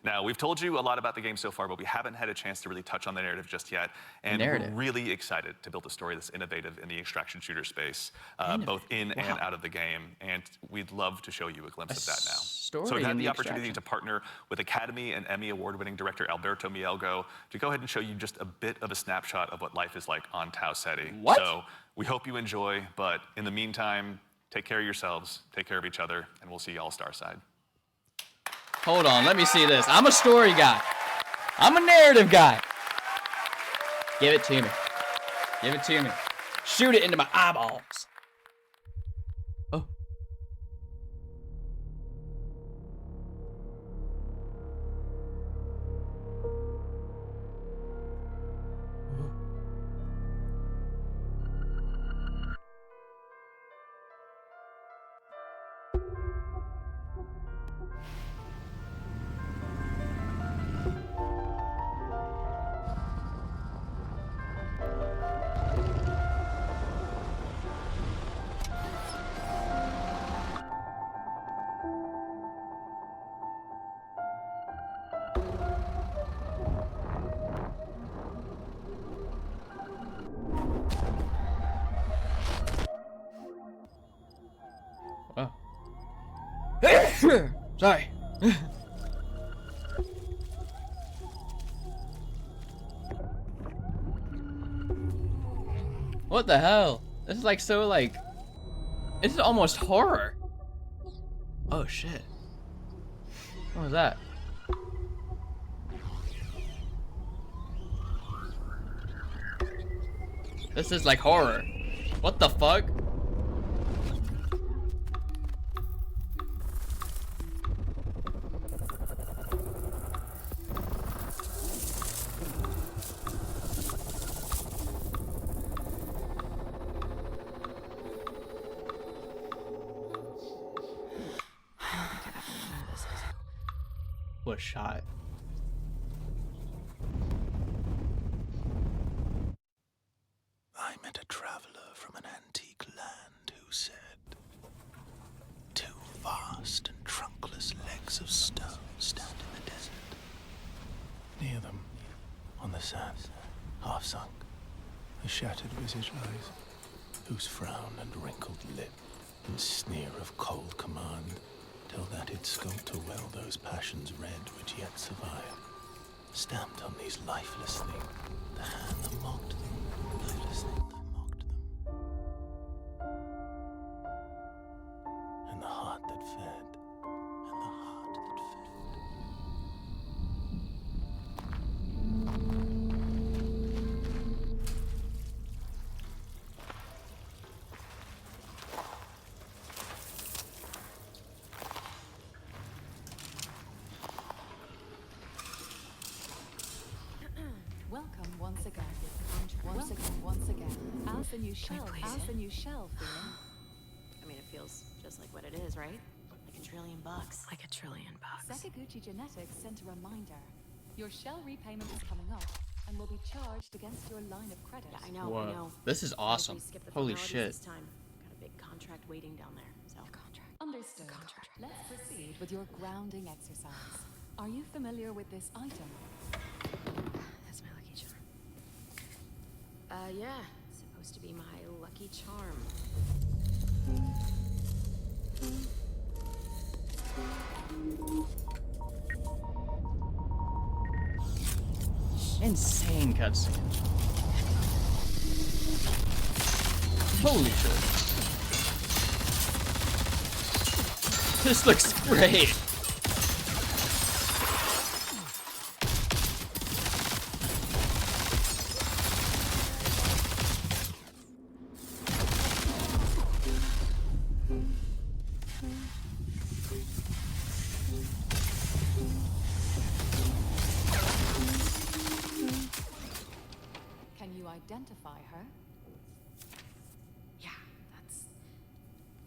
Now, we've told you a lot about the game so far, but we haven't had a chance to really touch on the narrative just yet. And we're really excited to build a story that's innovative in the extraction shooter space, both in and out of the game. And we'd love to show you a glimpse of that now. So we've had the opportunity to partner with Academy and Emmy Award-winning director Alberto Mielgo to go ahead and show you just a bit of a snapshot of what life is like on Tau Ceti. So we hope you enjoy, but in the meantime, take care of yourselves, take care of each other, and we'll see you all Starside. Hold on, let me see this. I'm a story guy. I'm a narrative guy. Give it to me. Give it to me. Shoot it into my eyeballs. Oh. Sorry. What the hell? This is like so like... This is almost horror. Oh shit. What was that? This is like horror. What the fuck? What shot? I met a traveler from an antique land who said, two vast and trunkless legs of stone stand in the desert. Near them, on the sand, half sunk, a shattered visage lies, whose frown and wrinkled lip and sneer of cold command tell that it sculped to well those passions red which yet survive. Stamped on these lifeless things, the hand that mocked them, lifeless thing that mocked them. And the heart that fed, and the heart that fed. Welcome once again. Once again. As the new shell. As the new shell feeling. I mean, it feels just like what it is, right? Like $1 trillion. Like $1 trillion. Sakaguchi Genetics sent a reminder. Your shell repayment is coming up and will be charged against your line of credit. Yeah, I know, Whoa. I know. This is awesome. Skip the Holy formalities shit. This time. Got a big contract waiting down there. So. Understood. Let's proceed with your grounding exercise. Are you familiar with this item? That's my lucky charm. Yeah. Supposed to be my lucky charm. Insane cutscene. Holy shit. This looks great. Can you identify her? Yeah, that's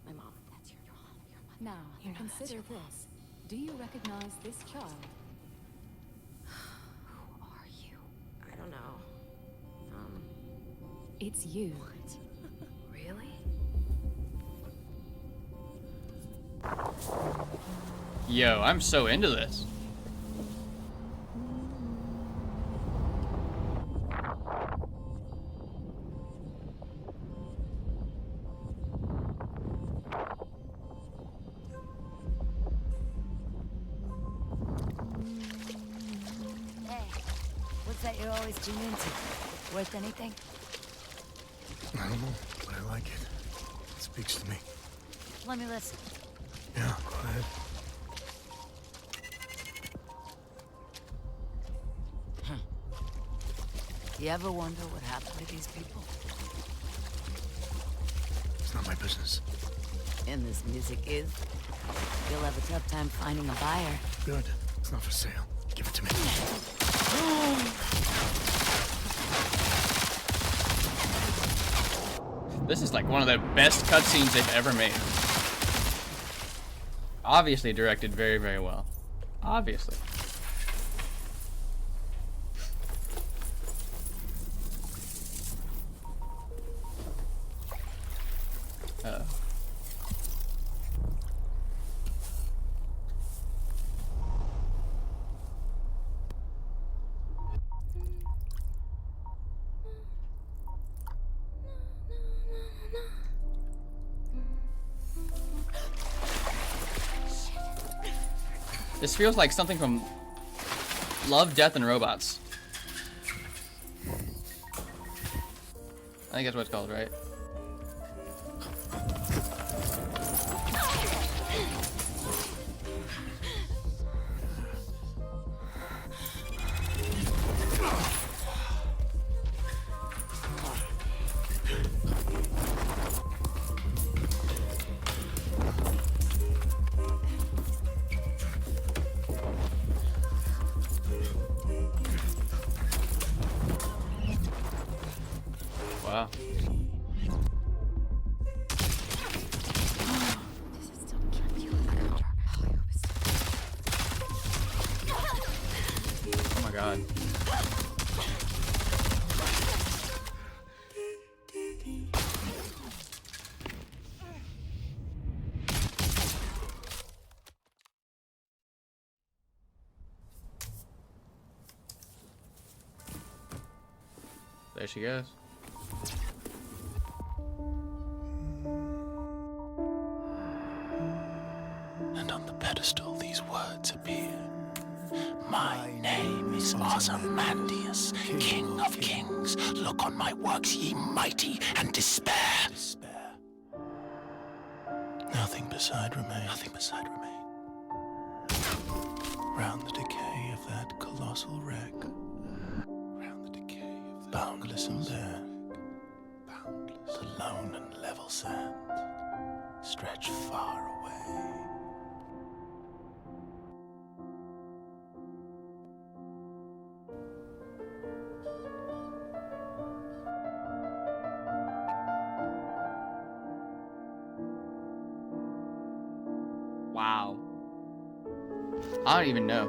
my mom. That's your mom. Now, You know that's consider your mom. this. Do you recognize this child? Who are you? I don't know. It's you. Really? Yo, I'm so into this. Hey, what's that you always tune into? Worth anything? I don't know, but I like it. It speaks to me. Let me listen. Yeah, go ahead. You ever wonder what happened to these people? It's not my business. And this music is? You'll have a tough time finding a buyer. Good. It's not for sale. Give it to me. This is like one of the best cutscenes they've ever made. Obviously directed very, very well. Obviously. Uh-oh. This feels like something from Love, Death, and Robots. I think that's what it's called, right? Wow. Oh my god. There she goes. And on the pedestal these words appear. My name is Ozymandias, King of Kings. Look on my works, ye mighty, and despair. Nothing beside remain. Nothing beside remain. Round the decay of that colossal wreck. Round the decay of that boundless and bare. Boundless. The lone and level sand stretch far away. Wow. I don't even know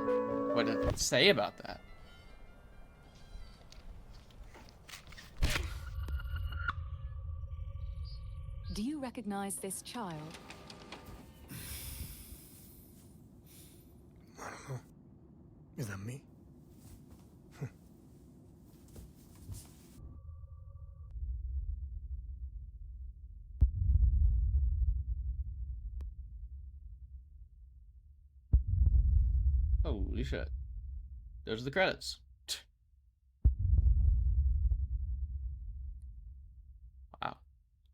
what to say about that. Do you recognize this child? I don't know. Is that me? Holy shit. Those are the credits. Wow.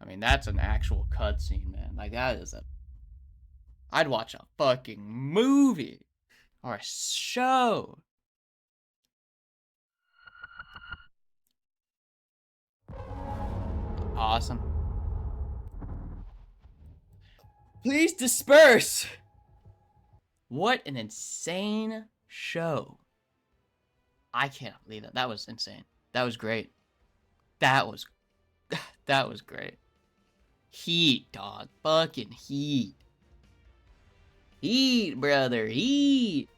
I mean, that's an actual cutscene, man. Like, that is a... I'd watch a fucking movie. Or a show. Awesome. Please disperse! What an insane show. I cannot believe that. That was insane. That was great. That was great. Heat, dog. Fucking heat. Heat, brother. Heat.